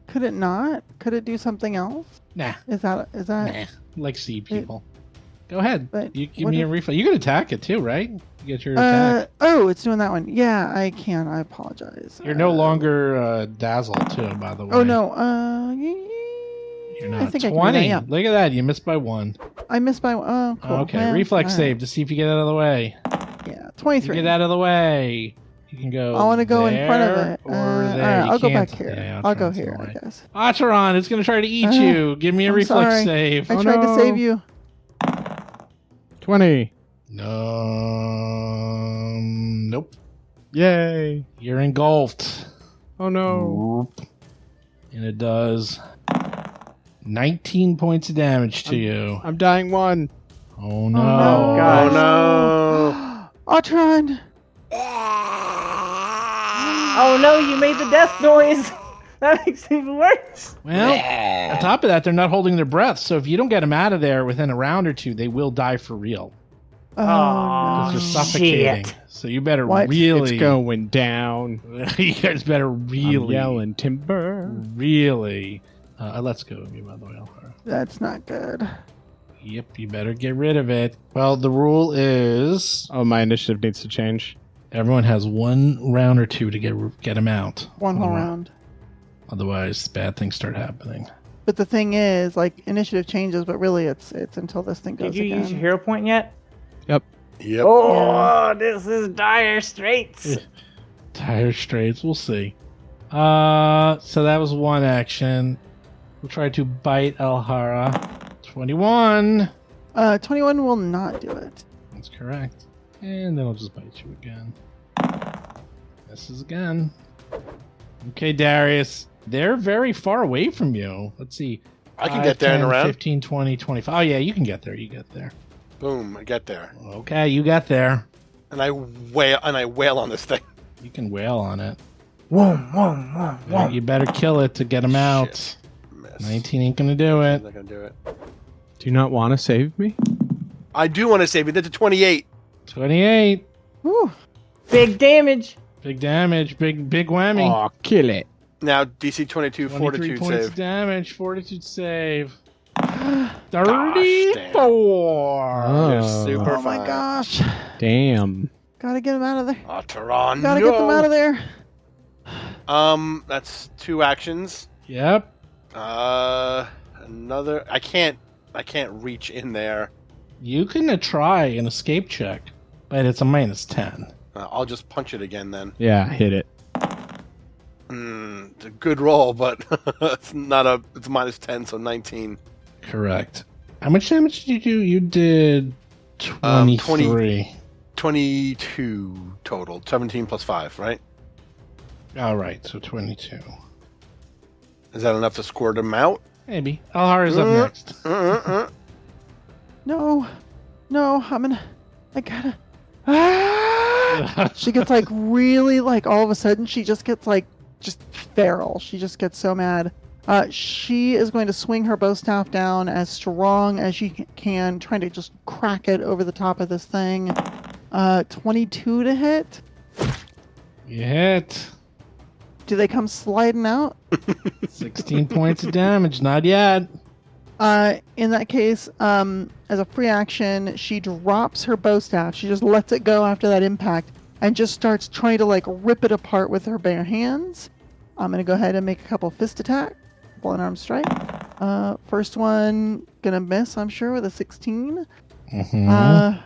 Could it not? Could it do something else? Nah. Is that? Nah. Like sea people. Go ahead. But You give what me a if- reflex. You can attack it too, right? You get your attack. Oh, it's doing that one. Yeah, I can. I apologize. You're no longer dazzled too, by the way. Oh no. You're I not. think I can do 20. that, yeah. Look at that. You missed by 1. I missed by. Oh, cool. Okay. Well, Reflex all save to see if you get out of the way. right. Yeah, You 23. get out of the way. You can go. I want to go in front of there it. Or All there. right, You I'll go back can't- here. Yeah, I'll go Atron's in here, the I way. guess. Atron is going to try to eat you. Give me a I'm reflex sorry. save. I tried to save you. 20. Nope. Yay. You're engulfed. Oh no. And it does 19 points of damage to you. I'm dying 1. Oh no. no. Gosh. Oh no! Atron! Oh no, you made the death noise! That makes it even worse. Well, on top of that, they're not holding their breath, so if you don't get them out of there within a round or two, they will die for real. Oh, Aw, Because no. they're suffocating. shit. So you better What? really... It's going down. you guys better I'm really... yelling timber. Really... let's go of you, by the way, Alhara. That's not good. Yep, you better get rid of it. Well, the rule is Oh, my initiative needs to change. everyone has 1 round or 2 to get them out. One whole round. Otherwise, bad things start happening. But the thing is, like, initiative changes, but really it's until this thing goes Did you again. use your hero point yet? Yep. Oh, this is dire straits. Tire straits, we'll see. So that was 1 action. We'll try to bite Alhara. 21. 21 will not do it. That's correct. And then I'll just bite you again. This is again. Okay, Darius. They're very far away from you. Let's see. I can 5, get there in 10, a round. 15, 20, 25. Oh, yeah, you can get there. You get there. Boom! I get there, Okay, you got there. and I wail on this thing. You can wail on it. Whoa, whoa, whoa, whoa. You better kill it to get him out. Shit. Miss. 19 ain't gonna do I'm it. not gonna do it. Do you not want to save me? I do want to save you. That's a 28. 28. Whew. Big damage. Big damage. Big whammy. Oh, kill it. Now DC 22 23 fortitude points save. of damage. Fortitude save. damn. 34. You're Oh. super Oh my fine. gosh. Damn. Gotta get him out of there. Ataran, Gotta no. get them out of there. That's 2 actions. Yep. Another. I can't reach in there. You can try an escape check, but it's a -10. I'll just punch it again then. Yeah, hit it. It's a good roll, but it's not a. It's -10, so 19. Correct. How much damage did you do? You did 20. 23. 22 total. 17 plus 5, right? All right, so 22. Is that enough to score them out? Maybe. Alhara's up next. No. No, I gotta. Ah! She gets like really like all of a sudden she just gets like just feral. She just gets so mad. She is going to swing her bow staff down as strong as she can, trying to just crack it over the top of this thing. 22 to hit. You hit. Do they come sliding out? 16 points of damage. Not yet. In that case, as a free action, she drops her bow staff. She just lets it go after that impact and just starts trying to like rip it apart with her bare hands. I'm going to go ahead and make a couple fist attack. One arm strike. First one gonna miss, I'm sure, with a 16. Mm-hmm.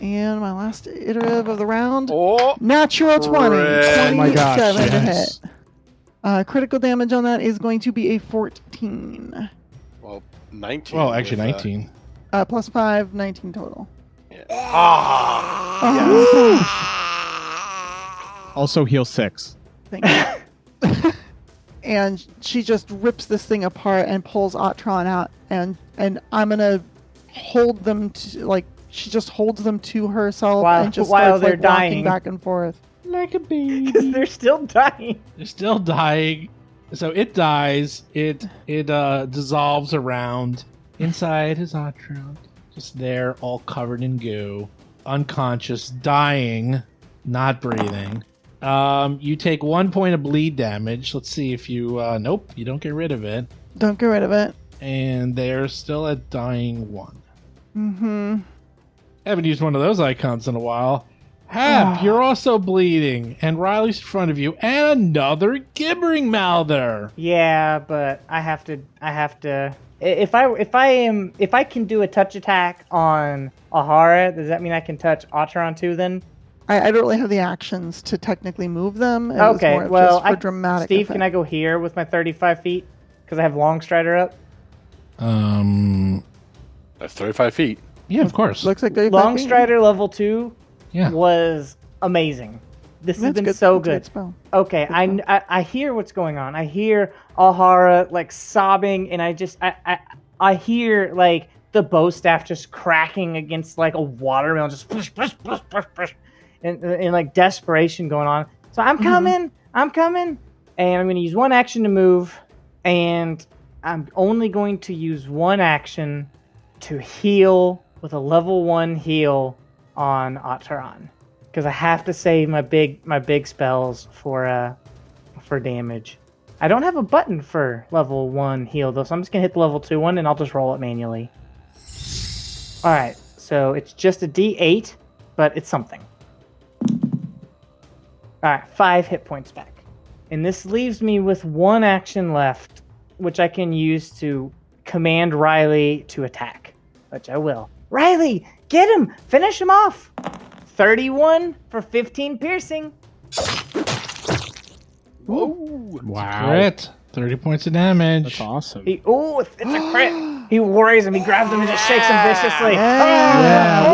And my last iterative of the round. Oh, Natural 20. Great. Oh my gosh, 27 to yes. hit. Critical damage on that is going to be a 14. well, 19. Well, actually, with, 19. Plus 5, 19 total. Yeah. Oh, Also heal 6. thank you. And she just rips this thing apart and pulls Atron out, and I'm gonna hold them to, like, she just holds them to herself and just while starts they're like rocking dying. back and forth. Like a baby. Because they're still dying. They're still dying. So it dies. It dissolves around inside his Atron. Just there, all covered in goo. Unconscious, dying, not breathing. You take 1 point of bleed damage. Let's see if you... nope, you don't get rid of it. Don't get rid of it. And they're still at dying 1. Mm-hmm. Haven't used one of those icons in a while. Hap, you're also bleeding. And Riley's in front of you. And another gibbering mouther. Yeah, but I have to. If I can do a touch attack on Ahara, does that mean I can touch Atron too? Then I don't really have the actions to technically move them. It was okay. more of Well, just for dramatic Steve, effect. can I go here with my 35 feet? Because I have Long Strider up. That's 35 feet. Yeah, of course. Looks like they Long Strider level 2 Yeah. was amazing. This has That's been good. so That's a good. spell. Okay, I hear what's going on. I hear Ahara like sobbing, and I hear like the bow staff just cracking against like a watermelon, just push, push, push, push, push, and like desperation going on. So I'm coming, and I'm going to use one action to move, and I'm only going to use one action to heal with a level 1 heal on Atron. Because I have to save my big spells for damage. I don't have a button for level 1 heal though, so I'm just gonna hit the level 2 one and I'll just roll it manually. Alright, so it's just a D8, but it's something. Alright, 5 hit points back. And this leaves me with one action left, which I can use to command Riley to attack. Which I will. Riley, get him! Finish him off! 31 for 15 piercing. Whoa. Wow. Crit. 30 points of damage. That's awesome. It's a crit. He worries him. He grabs him and just shakes him viciously. Yeah,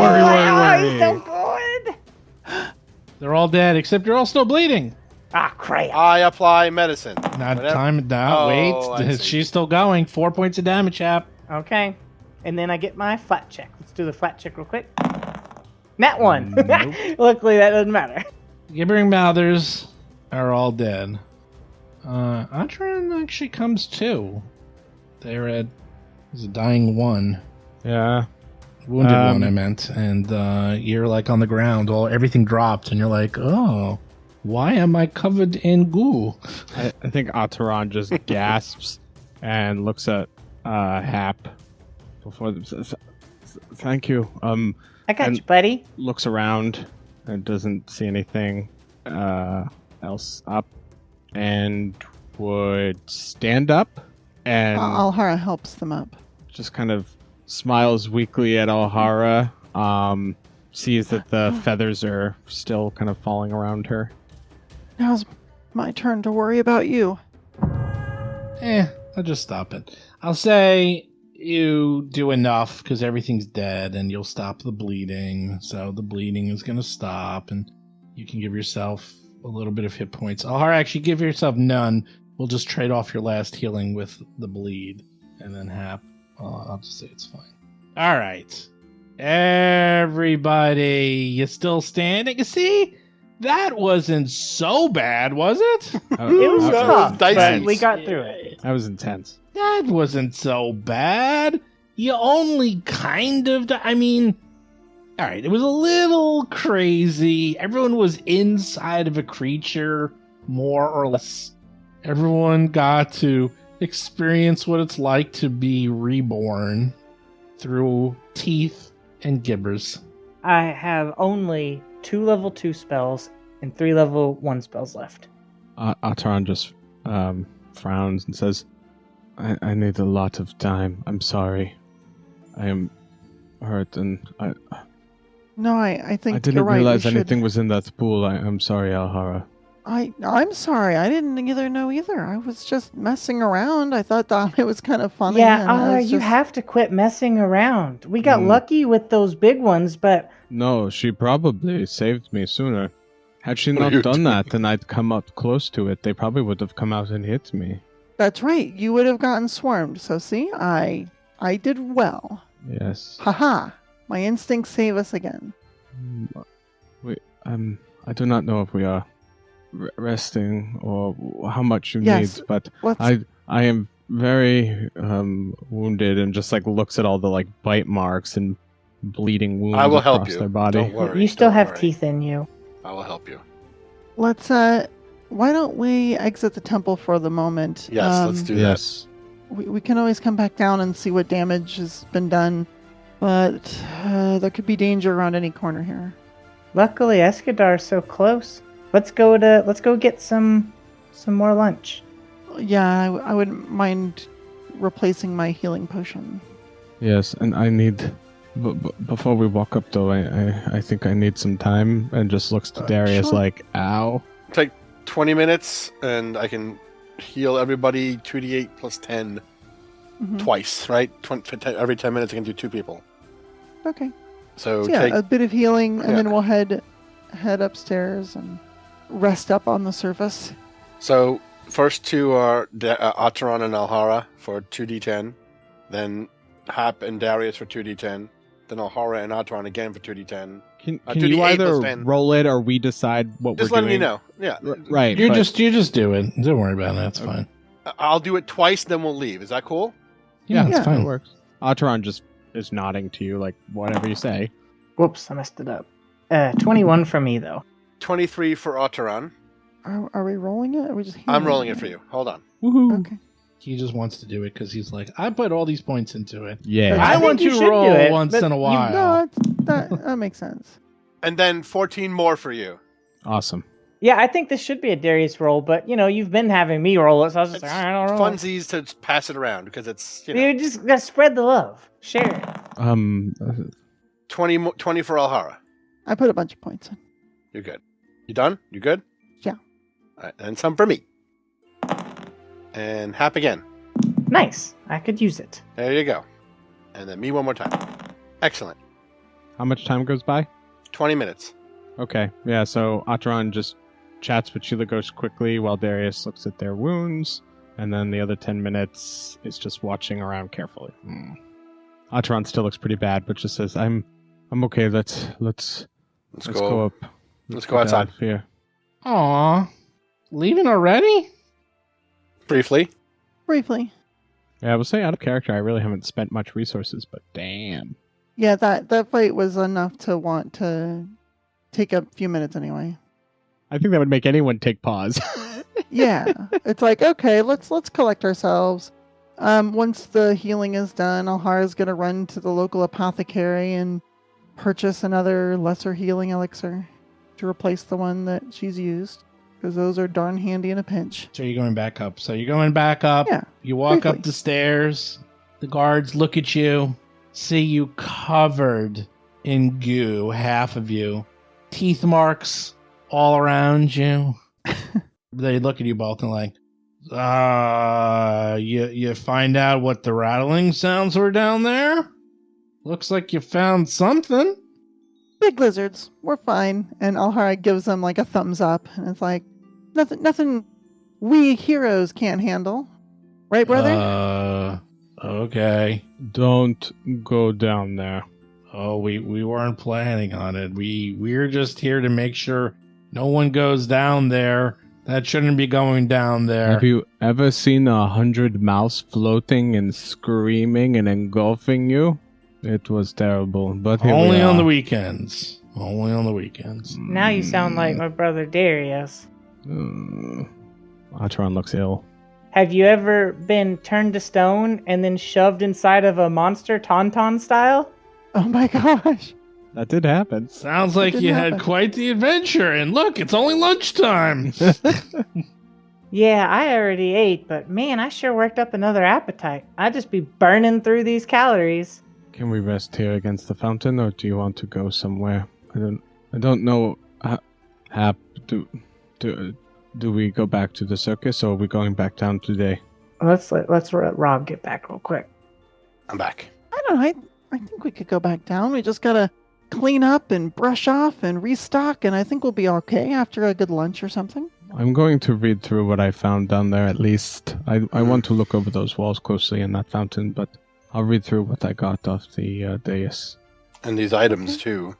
worry. He's so good. They're all dead, except you're all still bleeding. Ah, crap. I apply medicine. Not Whatever. time down. Oh, I Wait. see. She's still going. 4 points of damage, Hap. Okay. And then I get my flat check. Let's do the flat check real quick. Nat 1. Nope. Luckily, that doesn't matter. Gibbering mouthers are all dead. Atron actually comes too. They're at... There's a dying 1. Yeah. Wounded 1, I meant. And you're like on the ground. Everything dropped. And you're like, oh, why am I covered in goo? I think Ataran just gasps and looks at Hap before says, "Thank you." I got And- you, buddy. Looks around and doesn't see anything else up, and would stand up and Alhara helps them up. just kind of smiles weakly at Alhara. Sees that the feathers are still kind of falling around her. Now's my turn to worry about you. I'll just stop it. I'll say you do enough because everything's dead and you'll stop the bleeding. So the bleeding is going to stop and you can give yourself a little bit of hit points. I'll actually give yourself none. We'll just trade off your last healing with the bleed. And then Hap, I'll just say it's fine. All right. Everybody, you still standing? You see? That wasn't so bad, was it? It was That was tough, dicey. but we got through it. That was intense. That wasn't so bad. You only kind of... I mean... All right, it was a little crazy. Everyone was inside of a creature, more or less. Everyone got to experience what it's like to be reborn through teeth and gibbers. I have only 2 level 2 spells and 3 level 1 spells left. Atron just frowns and says, I need a lot of time. I'm sorry. I am hurt and No, I think I didn't you're right. realize We should- anything was in that pool. I'm sorry, Alhara. I'm sorry. I didn't know either. I was just messing around. I thought that it was kind of funny. Yeah, and I was you just- have to quit messing around. We got Mm. lucky with those big ones, but No, she probably saved me sooner. Had she What are not you done doing? that and I'd come up close to it, they probably would have come out and hit me. That's right. You would have gotten swarmed. So see, I did well. Yes. Haha. My instincts save us again. I do not know if we are resting or how much you Yes, need, but Let's. I am very wounded and just like looks at all the like bite marks and bleeding wounds I will help across you. their body. Don't worry. you still don't have worry. teeth in you. I will help you. Let's. Why don't we exit the temple for the moment? Yes, let's do that. Yes. We can always come back down and see what damage has been done, but there could be danger around any corner here. Luckily, Escadar's so close. Let's go get some more lunch. Yeah, I wouldn't mind replacing my healing potion. Yes, and I need. Before we walk up, though, I think I need some time, and just looks to Darius sure. like, "Ow." Take 20 minutes, and I can heal everybody 2d8 plus 10 Mhm. twice, right? Every 10 minutes, I can do 2 people. Okay. So So yeah, take a bit of healing, and Yeah. then we'll head upstairs and rest up on the surface. So first 2 are Ataran and Alhara for 2d10, then Hap and Darius for 2d10, then Alhara and Ataran again for 2d10. Can 2d8 you either plus 10. roll it or we decide what Just we're letting doing? you know. Yeah. Right. You but- just do it. Don't worry about it. That's Okay. fine. I'll do it twice, then we'll leave. Is that cool? Yeah, Yeah, that's fine. It works. Atron just is nodding to you, like whatever you say. Whoops, I messed it up. 21 for me though. 23 for Ataran. Are we rolling it? Or are we just? I'm healing rolling it for you. Hold on. Woohoo! Okay. He just wants to do it because he's like, I put all these points into it. Yeah. I think want you to should roll do it, once but in a you- while. No, that makes sense. And then 14 more for you. Awesome. Yeah, I think this should be a Darius roll, but you've been having me roll it, so I was just It's like, I don't know. funsies to pass it around because it's, You just gotta spread the love. Share it. 20 for Alhara. I put a bunch of points in. You're good. You done? You good? Yeah. All right, and some for me. And Hap again. Nice. I could use it. There you go. And then me one more time. Excellent. How much time goes by? 20 minutes. Okay. Yeah. So Atron just chats with Chilagos quickly while Darius looks at their wounds, and then the other 10 minutes is just watching around carefully. Atron still looks pretty bad, but just says, "I'm okay. Let's Let's go go. up. Let's go get outside. out of here." Aw. Leaving already? Briefly. Briefly. Yeah, I will say out of character, I really haven't spent much resources, but damn. Yeah, that fight was enough to want to take a few minutes anyway. I think that would make anyone take pause. Yeah, it's like, okay, let's collect ourselves. Once the healing is done, Alhara's gonna run to the local apothecary and purchase another lesser healing elixir to replace the one that she's used, because those are darn handy in a pinch. So you're going back up. So you're going back up. Yeah, You walk briefly. up the stairs. The guards look at you, see you covered in goo, half of you. Teeth marks all around you. They look at you both and like, you find out what the rattling sounds were down there? Looks like you found something. Big lizards, we're fine. And Alhara gives them like a thumbs up, and it's like, nothing we heroes can't handle. Right, brother? Okay. Don't go down there. Oh, we weren't planning on it. We're just here to make sure No one goes down there. That shouldn't be going down there. Have you ever seen 100 mouse floating and screaming and engulfing you? It was terrible, but here Only we on are. the weekends. Only on the weekends. Now you sound like my brother Darius. Atron looks ill. Have you ever been turned to stone and then shoved inside of a monster tauntaun style? Oh my gosh. That did happen. Sounds like didn't you happen. had quite the adventure. And look, it's only lunchtime. Yeah, I already ate, but man, I sure worked up another appetite. I'd just be burning through these calories. Can we rest here against the fountain, or do you want to go somewhere? I don't know. Hap, do we go back to the circus, or are we going back down today? Let's let Rob get back real quick. I'm back. I don't know. I think we could go back down. We just gotta clean up and brush off and restock, and I think we'll be okay after a good lunch or something. I'm going to read through what I found down there at least. I want to look over those walls closely in that fountain, but I'll read through what I got off the dais. And these items, too,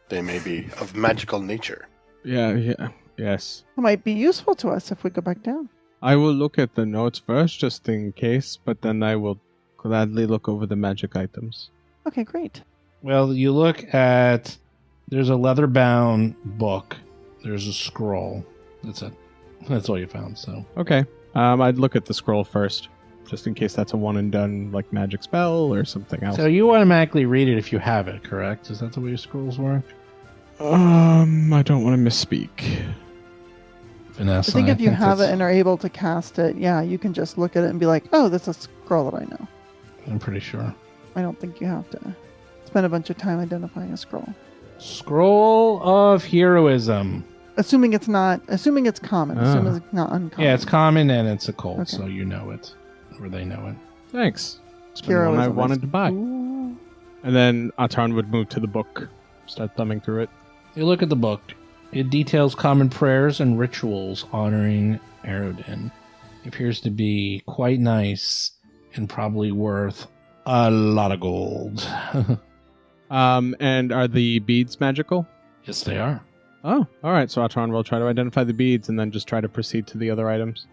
they may be of magical nature. Yes. It might be useful to us if we go back down. I will look at the notes first, just in case, but then I will gladly look over the magic items. Okay, great. Well, you look at... There's a leather-bound book. There's a scroll. That's it. That's all you found, so... Okay. I'd look at the scroll first, just in case that's a one-and-done, like, magic spell or something else. So you automatically read it if you have it, correct? Is that the way scrolls work? I don't want to misspeak. Vanessa, I think if you have it that's- and are able to cast it, yeah, you can just look at it and be like, oh, that's a scroll that I know. I'm pretty sure. I don't think you have to spend a bunch of time identifying a scroll. Scroll of Heroism. Assuming it's common. Assuming it's not uncommon. Yeah, it's common and it's a cult, Okay. so you know it. Or they know it. Thanks. It's been one I Heroism wanted is to buy. cool. And then Atron would move to the book, start thumbing through it. You look at the book. It details common prayers and rituals honoring Aerodin. It appears to be quite nice and probably worth a lot of gold. And are the beads magical? Yes, they are. Oh, all right. So Atron will try to identify the beads and then just try to proceed to the other items.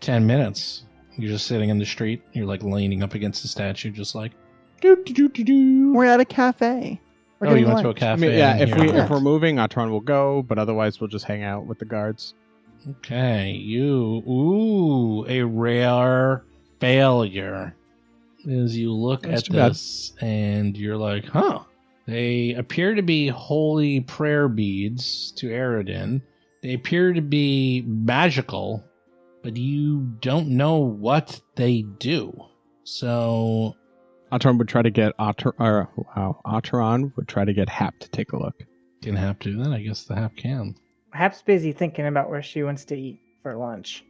10 minutes. You're just sitting in the street. You're like leaning up against the statue, just like... doo-doo-doo-doo-doo. We're at a cafe. We're Oh, you getting went to a lunch. cafe. I mean, yeah. and If you're- we're moving, Atron will go, but otherwise we'll just hang out with the guards. Okay, a rare failure. As you look That's at too bad. this and you're like, huh. They appear to be holy prayer beads to Aerodin. They appear to be magical, but you don't know what they do. So, Atron would try to get Atron would try to get Hap to take a look. didn't have to then. I guess the Hap can. Hap's busy thinking about where she wants to eat for lunch.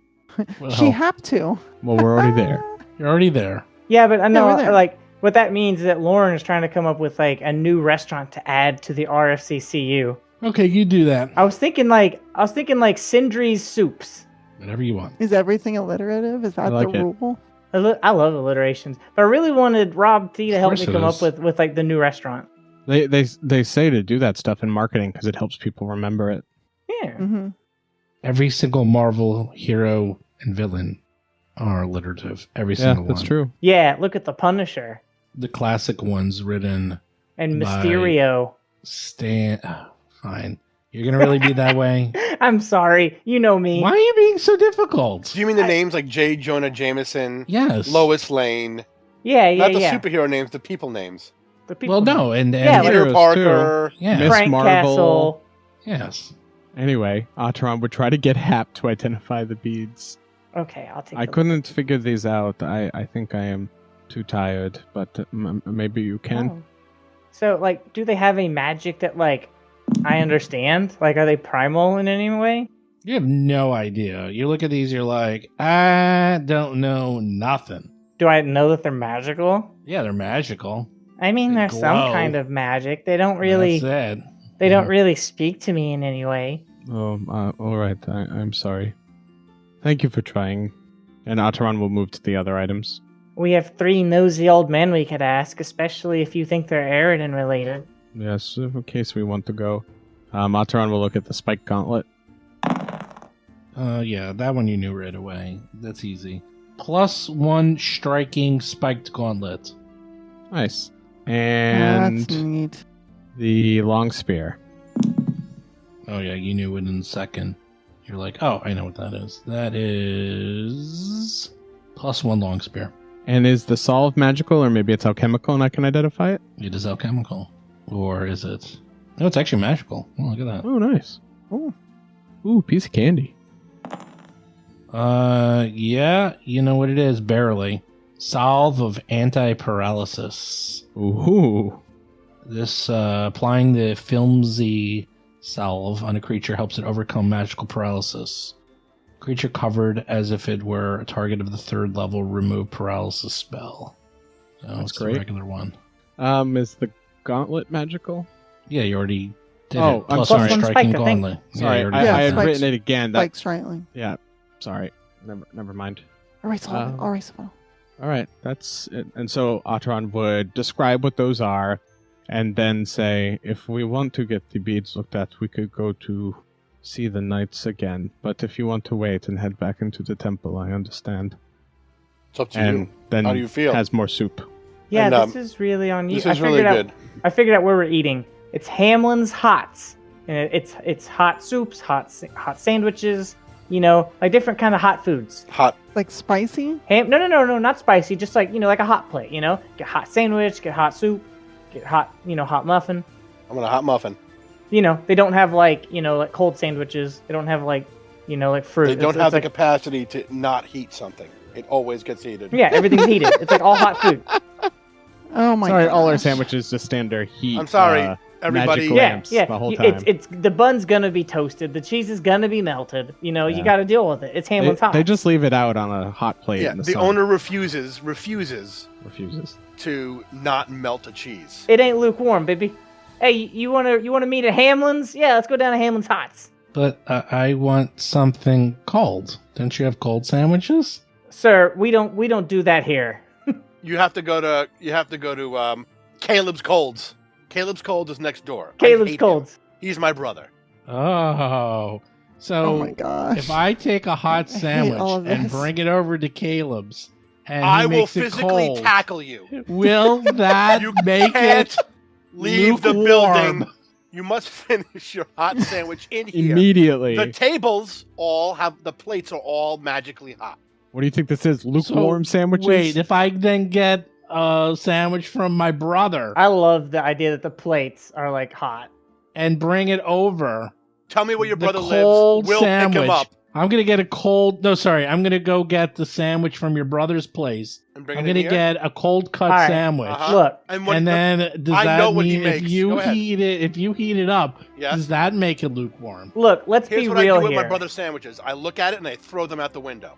Well, She have to. Well, we're already there. you're already there. Yeah, but I know, we're there. like, what that means is that Lauren is trying to come up with, like, a new restaurant to add to the RFCCU. Okay, you do that. I was thinking like Sindri's Soups. Whatever you want. Is everything alliterative? Is that like the it. rule? I love alliterations, but I really wanted Rob T to help me course it come is. up with like the new restaurant. They say to do that stuff in marketing because it helps people remember it. Yeah. Mm-hmm. Every single Marvel hero and villain are alliterative. Every Yeah, single that's one. true. Yeah, look at the Punisher The classic ones written and By- Mysterio. Fine. You're gonna really be that way? I'm sorry, you know me. Why are you being so difficult? Do you mean the names like J. Jonah Jameson, Yes. Lois Lane? Yeah, Not the yeah. superhero names, the people names. The people Well, no, and Yeah, like- Peter Heroes, Parker. yeah, Miss Frank Marvel. Castle. yes. Anyway, Atron would try to get Hap to identify the beads. Okay, I'll take. I couldn't figure these out. I think I am too tired, but maybe you can. Oh. So, like, do they have a magic that, like, I understand? Like, are they primal in any way? You have no idea. You look at these, you're like, I don't know nothing. Do I know that they're magical? Yeah, they're magical. I mean, They there's some glow. kind of magic. They don't really. That's it. They don't really speak to me in any way. Oh, all right. I'm sorry. Thank you for trying. And Atron will move to the other items. We have 3 nosy old men we could ask, especially if you think they're Aerodin related. Yes, in case we want to go. Atron will look at the spike gauntlet. Yeah, that one you knew right away. That's easy. +1 striking spiked gauntlet. Nice. And That's neat. the long spear. Oh yeah, you knew it in a second. You're like, oh, I know what that is. That is +1 long spear. And is the solve magical, or maybe it's alchemical and I can identify it? It is alchemical. Or is it? No, it's actually magical. Oh, look at that. Oh, nice. Oh. Ooh, piece of candy. Yeah, you know what it is, barely. Salve of anti-paralysis. Ooh. This, applying the filmy salve on a creature helps it overcome magical paralysis. Creature covered as if it were a target of the 3rd level remove paralysis spell. So That's it's great. the regular one. Is the gauntlet magical? Yeah, you already did Oh, it. I'm +1 sorry. striking Spiked, I think. gauntlet. Sorry, you already I did had that. spikes. written it again. Like Strightling. Yeah, sorry. Never mind. All right, so all right, so. All right, that's it. And so Atron would describe what those are, and then say, if we want to get the beads looked at, we could go to see the knights again. But if you want to wait and head back into the temple, I understand. It's up to And you. then How do you feel? has more soup. Yeah, And, this is really on you. This is really good. I figured out where we're eating. It's Hamlin's Hots, and it's hot soups, hot sandwiches. You know, like different kind of hot foods. Hot. Like spicy? No, not spicy. Just like like a hot plate. You know, get hot sandwich, get hot soup, get hot hot muffin. I'm gonna hot muffin. They don't have like cold sandwiches. They don't have like like fruit. They don't It's have the like, capacity to not heat something. It always gets heated. yeah, everything's heated. It's like all hot food. Oh my god. Sorry, all our sandwiches just stand there heat. I'm sorry, everybody. magic Yeah, lamps yeah. the whole time. It's the bun's gonna be toasted. The cheese is gonna be melted. You got to deal with it. It's Hamlin's Hot. They just leave it out on a hot plate Yeah, in the the sun. owner refuses refuses. to not melt a cheese. It ain't lukewarm, baby. Hey, you wanna meet at Hamlin's? Yeah, let's go down to Hamlin's Hots. But I want something cold. Don't you have cold sandwiches? Sir, we don't do that here. You have to go to Caleb's Colds. Caleb's Colds is next door. I Caleb's hate Colds. him. He's my brother. Oh. So Oh my gosh. if I take a hot I hate sandwich all of and this. bring it over to Caleb's and he I will makes it physically cold, tackle you. will that You make can't it leave the lukewarm? building. You must finish your hot sandwich in here. Immediately. The tables the plates are all magically hot. What do you think this is? Lukewarm So, sandwiches? Wait, if I then get a sandwich from my brother I love the idea that the plates are like hot. and bring it over, Tell me where your the brother cold lives. We'll sandwich. pick him up I'm gonna get a cold. No, sorry. I'm gonna go get the sandwich from your brother's place. and bring I'm it in gonna here. get a cold cut All right. sandwich. Uh-huh. Look, And, when And then does I that know what he mean if makes. you Go ahead. if you heat it up, Yes. does that make it lukewarm? look. Let's Here's be what I real do with here. my brother's sandwiches. I look at it and I throw them out the window.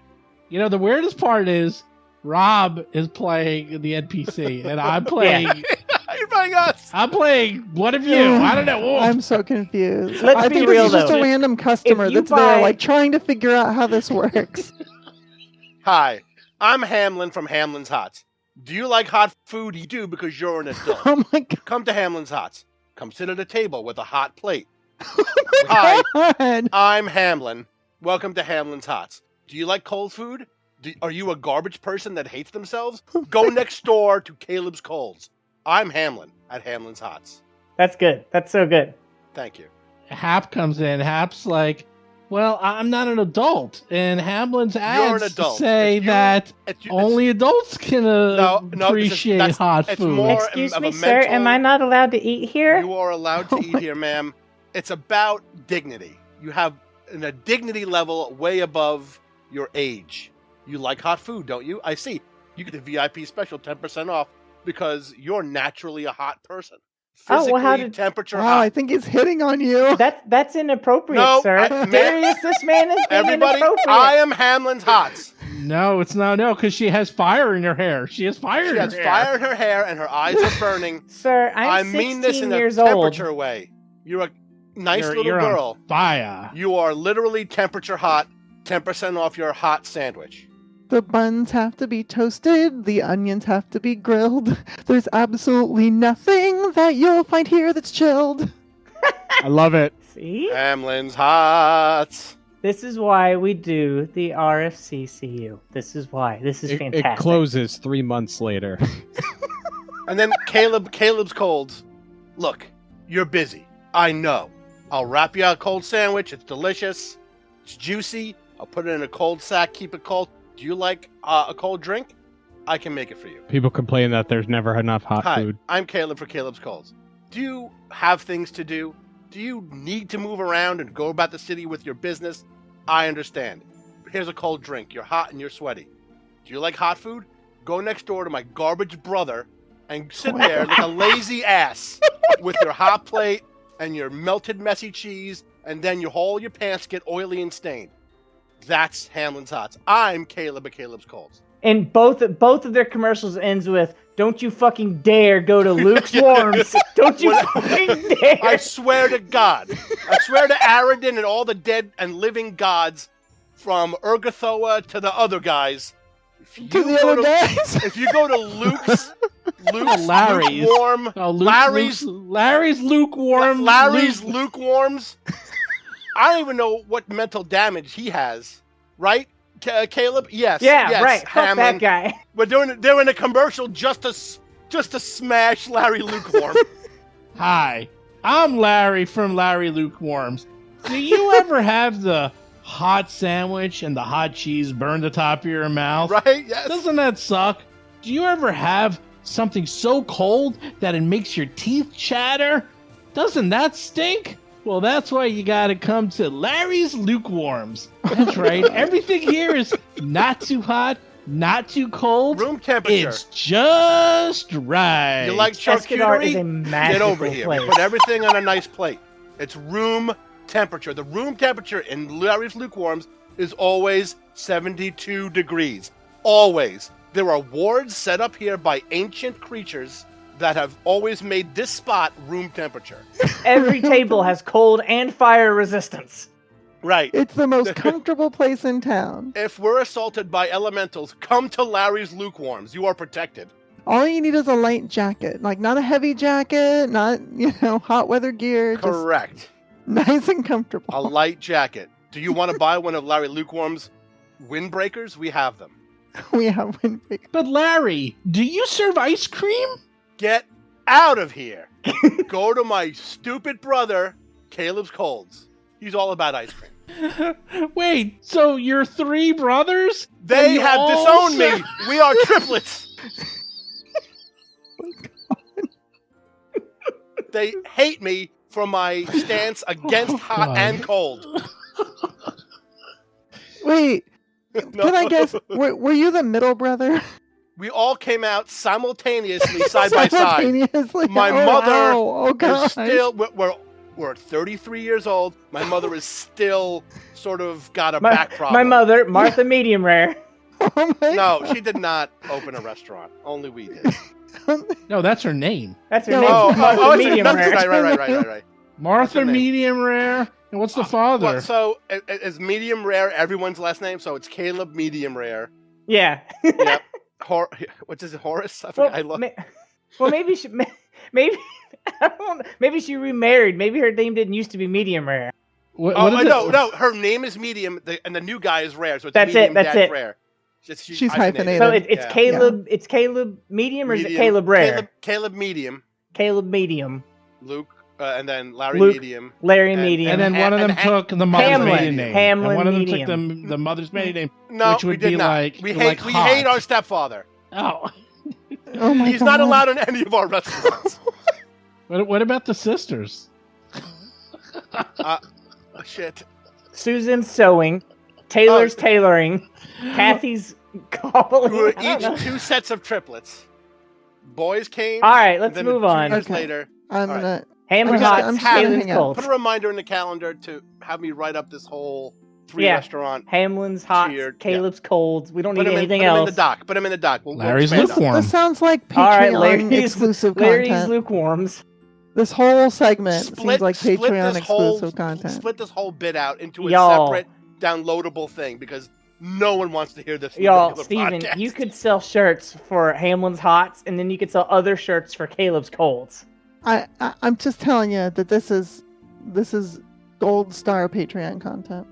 You know, the weirdest part is Rob is playing the NPC and I'm playing You're playing us. I'm playing one of you. I don't know. I'm so confused. Let's I be think real, this is just though. a random customer If you that's there, buy- like trying to figure out how this works. Hi, I'm Hamlin from Hamlin's Hots. Do you like hot food? You do because you're an adult. Oh my god. Come to Hamlin's Hots. Come sit at a table with a hot plate. Hi, God. I'm Hamlin. Welcome to Hamlin's Hots. Do you like cold food? Are you a garbage person that hates themselves? Go next door to Caleb's Colds. I'm Hamlin at Hamlin's Hots. That's good. That's so good. Thank you. Hap comes in. Hap's like, well, I'm not an adult. And Hamlin's ads an adult. say If you- that It's- only adults can No, appreciate that's- hot it's food. more- Excuse of me, a sir. Am mental- I not allowed to eat here? You are allowed to eat here, ma'am. It's about dignity. You have a dignity level way above your age. You like hot food, don't you? I see. You get the VIP special 10% off because you're naturally a hot person. Oh, Physically, well, how did- temperature Wow, I hot. think he's hitting on you. That's inappropriate, No, sir. Darius, this man is being Everybody, inappropriate. I am Hamlin's Hots. No, it's not. No, because she has fire in her hair. She has fire She in her has hair. fire in her hair and her eyes are burning. Sir, I I'm mean 16 this in a years old. temperature way. You're a nice You're- little you're on girl. Fire. You are literally temperature hot. 10% off your hot sandwich. The buns have to be toasted, the onions have to be grilled. There's absolutely nothing that you'll find here that's chilled. I love it. See? Hamlin's Hots. This is why we do the RFCCU. This is why. This is fantastic. It closes 3 months later. And then Caleb's colds. Look, you're busy. I know. I'll wrap you out a cold sandwich. It's delicious. It's juicy. I'll put it in a cold sack. Keep it cold. Do you like a cold drink? I can make it for you. People complain that there's never enough hot Hi, food. I'm Caleb for Caleb's Colds. Do you have things to do? Do you need to move around and go about the city with your business? I understand. Here's a cold drink. You're hot and you're sweaty. Do you like hot food? Go next door to my garbage brother and sit there like a lazy ass with your hot plate and your melted messy cheese, and then all your pants get oily and stained. That's Hamlin's Hots. I'm Caleb at Caleb's Colds. And both of their commercials ends with, "Don't you fucking dare go to Luke's Warms. Don't you fucking dare." I swear to God. I swear to Aradin and all the dead and living gods from Urgathoa to the other guys. If you go to Luke's Larry's. lukewarm, Larry's lukewarm. Larry's lukewarms. I don't even know what mental damage he has. Right, Caleb? Yes. Yeah, yes, right. Fuck Hamlin. that guy. We're doing a commercial just to smash Larry Lukewarm. Hi, I'm Larry from Larry Lukewarms. Do you ever have the hot sandwich and the hot cheese burn the top of your mouth? Right? Yes. Doesn't that suck? Do you ever have something so cold that it makes your teeth chatter? Doesn't that stink? Well, that's why you gotta come to Larry's Lukewarms. That's right. Everything here is not too hot, not too cold. Room temperature. It's just right. You like Escadar is a charcuterie? magical Get over here. place. Put everything on a nice plate. It's room temperature. The room temperature in Larry's Lukewarms is always 72 degrees. Always. There are wards set up here by ancient creatures that have always made this spot room temperature. Every table has cold and fire resistance. Right. It's the most comfortable place in town. If we're assaulted by elementals, come to Larry's Lukewarms. You are protected. All you need is a light jacket. Like, not a heavy jacket, not, hot weather gear. Just Correct. nice and comfortable. A light jacket. Do you want to buy one of Larry Lukewarm's windbreakers? We have them. We have windbreaker. But Larry, do you serve ice cream? Get out of here. Go to my stupid brother, Caleb's Colds. He's all about ice cream. Wait, so you're 3 brothers? They And you have all disowned me. We are triplets. They hate me for my stance against hot God. and cold. Wait, No. can I guess? Were you the middle brother? We all came out simultaneously, side by side. Simultaneously? My Oh, mother wow. Oh, is gosh. still. We're 33 years old. My mother is still sort of got a My, back problem. my mother, Martha Medium Rare. Oh my No, God. she did not open a restaurant. Only we did. No, that's her name. That's her No, name. Martha it's- Medium that's Rare. right. Martha her name? Medium Rare. And what's the father? What, so is medium rare everyone's last name? So it's Caleb Medium Rare. Yeah. Yep. What's his Horace? I forgot. I love. Maybe she, maybe I don't know. Maybe she remarried. Maybe her name didn't used to be Medium Rare. What Oh is it? no! Her name is Medium, and the new guy is Rare. So it's That's medium it, that's dash it. Rare. She's hyphenated. So it's Yeah. Caleb. It's Caleb Medium, or is it Medium- Caleb Rare? Caleb Medium. Caleb Medium. Luke, and then Larry Luke, Medium. Larry And- Medium. And then one of them and took the mother's Hamlin. maiden name. Hamlin and one of them Medium. took the mother's maiden name. No, which would we did be not. like we like hate hot. our stepfather. Oh. Oh my He's not God. allowed in any of our restaurants. What about the sisters? Shit. Susan's sewing. Taylor's Oh. tailoring. Kathy's cobbling. We were I don't know. each 2 sets of triplets. Boys came. All right, let's then move 2 on. years Okay. later. I'm All right. gonna. Hamlin I'm just- Hot, I'm just gonna Hamlin's hang out. Cold. Put a reminder in the calendar to have me write up this whole 3 Yeah. restaurant. Hamlin's Hot, Cheered, Caleb's Colds. We don't Put need him anything in else. the dock. Put him in the dock. We'll Larry's expand on it. lukewarm. This sounds like All right, Patreon exclusive Larry's content. lukewarms. This whole segment seems like split Patreon this whole- exclusive content. Split this whole bit out into a Y'all. separate downloadable thing because no one wants to hear this. in the Y'all, regular Steven, podcast. you could sell shirts for Hamlin's Hots, and then you could sell other shirts for Caleb's Colds. I'm just telling you that this is gold star Patreon content.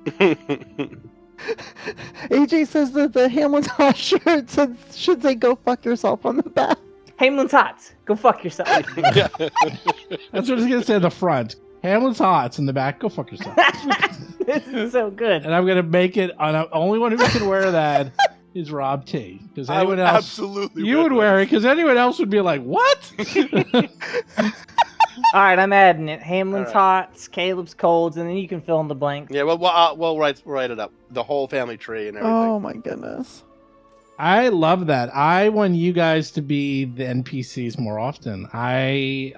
AJ says that the Hamlin's Hot shirt should say "Go fuck yourself" on the back. Hamlin's Hots, go fuck yourself. Yeah. That's what I was gonna say in the front. Hamlin's Hots in the back. Go fuck yourself. This is so good. And I'm gonna make it on only one who can wear that is Rob T. Because I would anyone else, absolutely you would wear it. Because anyone else would be like, "What?" All right, I'm adding it. Hamlin's All right. Hots, Caleb's Colds, and then you can fill in the blanks. Yeah, we'll write it up. The whole family tree and everything. Oh my goodness. I love that. I want you guys to be the NPCs more often. I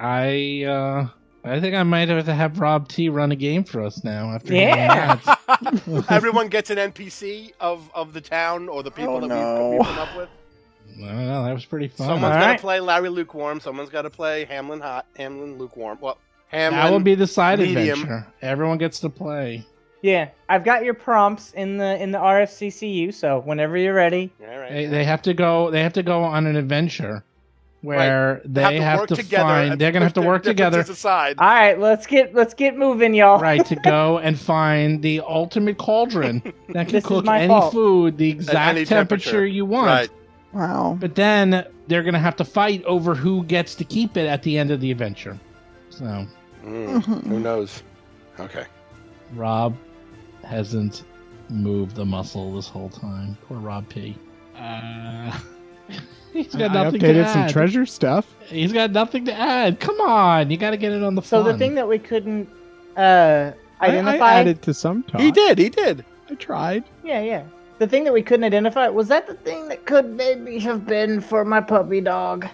think I might have to have Rob T run a game for us now. After doing Yeah. that. Everyone gets an NPC of the town or the people Oh, that no. we've come up with. I don't know. That was pretty fun. Someone's All got right. to play Larry Lukewarm. Someone's got to play Hamlin Hot, Hamlin Lukewarm. Well, Hamlin. That will be the side medium. adventure. Everyone gets to play. Yeah, I've got your prompts in the RFCCU, so whenever you're ready. All right. They have to go. They have to go on an adventure where they have work to together find. and They're gonna have to put work their together, differences aside. All right, let's get moving, y'all. right, to go and find the ultimate cauldron that can This is cook my any fault. food the exact any temperature temperature. you want. Right. Wow. But then they're gonna have to fight over who gets to keep it at the end of the adventure. So Who knows? Okay. Rob hasn't moved the muscle this whole time. Poor Rob P. He's got I nothing to updated add. some treasure stuff. He's got nothing to add. Come on, you got to get it on the So fun. the thing that we couldn't I identify. added to some talk. He did. I tried. Yeah. The thing that we couldn't identify, was that the thing that could maybe have been for my puppy dog?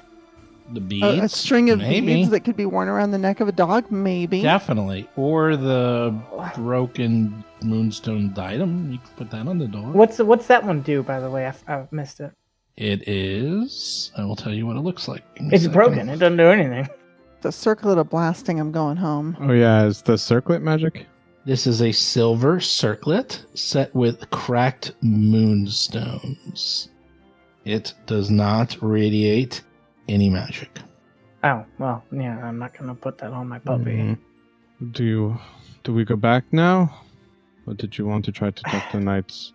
the beads, A string of maybe. beads that could be worn around the neck of a dog, maybe. Definitely, or the broken moonstone item. You can put that on the door. What's that one do, by the way? I missed it. It is. I will tell you what it looks like. in a It's second. broken. It doesn't do anything. The circlet of blasting, I'm going home. Oh yeah, is the circlet magic? This is a silver circlet set with cracked moonstones. It does not radiate any magic. Oh, well, yeah, I'm not going to put that on my puppy. Mhm. Do we go back now? Or did you want to try to talk to the knights?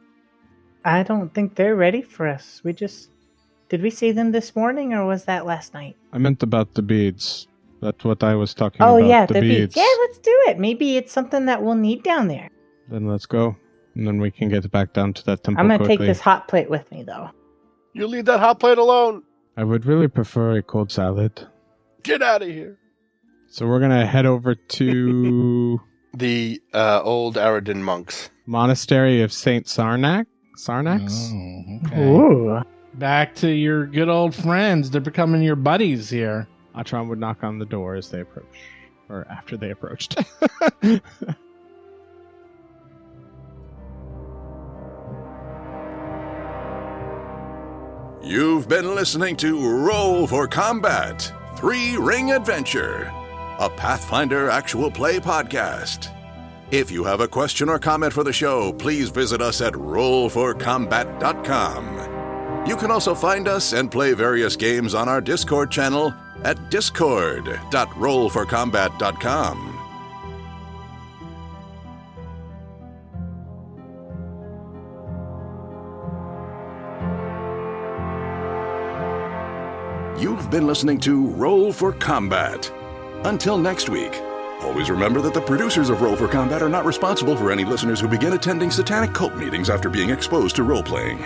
I don't think they're ready for us. Did we see them this morning, or was that last night? I meant about the beads. That's what I was talking Oh, about. yeah, the the beads. beads. Yeah, let's do it. Maybe it's something that we'll need down there. Then let's go. And then we can get back down to that temple I'm going to take quickly. this hot plate with me, though. You leave that hot plate alone. I would really prefer a cold salad. Get out of here. So we're gonna head over to The old Aradin monks. Monastery of Saint Sarnax. Sarnax? Oh, okay. Ooh. Back to your good old friends. They're becoming your buddies here. Atron would knock on the door as they approach, or after they approached. You've been listening to Roll for Combat 3-Ring Adventure, a Pathfinder actual play podcast. If you have a question or comment for the show, please visit us at rollforcombat.com. You can also find us and play various games on our Discord channel at discord.rollforcombat.com. You've been listening to Roll for Combat. Until next week, always remember that the producers of Roll for Combat are not responsible for any listeners who begin attending satanic cult meetings after being exposed to role-playing.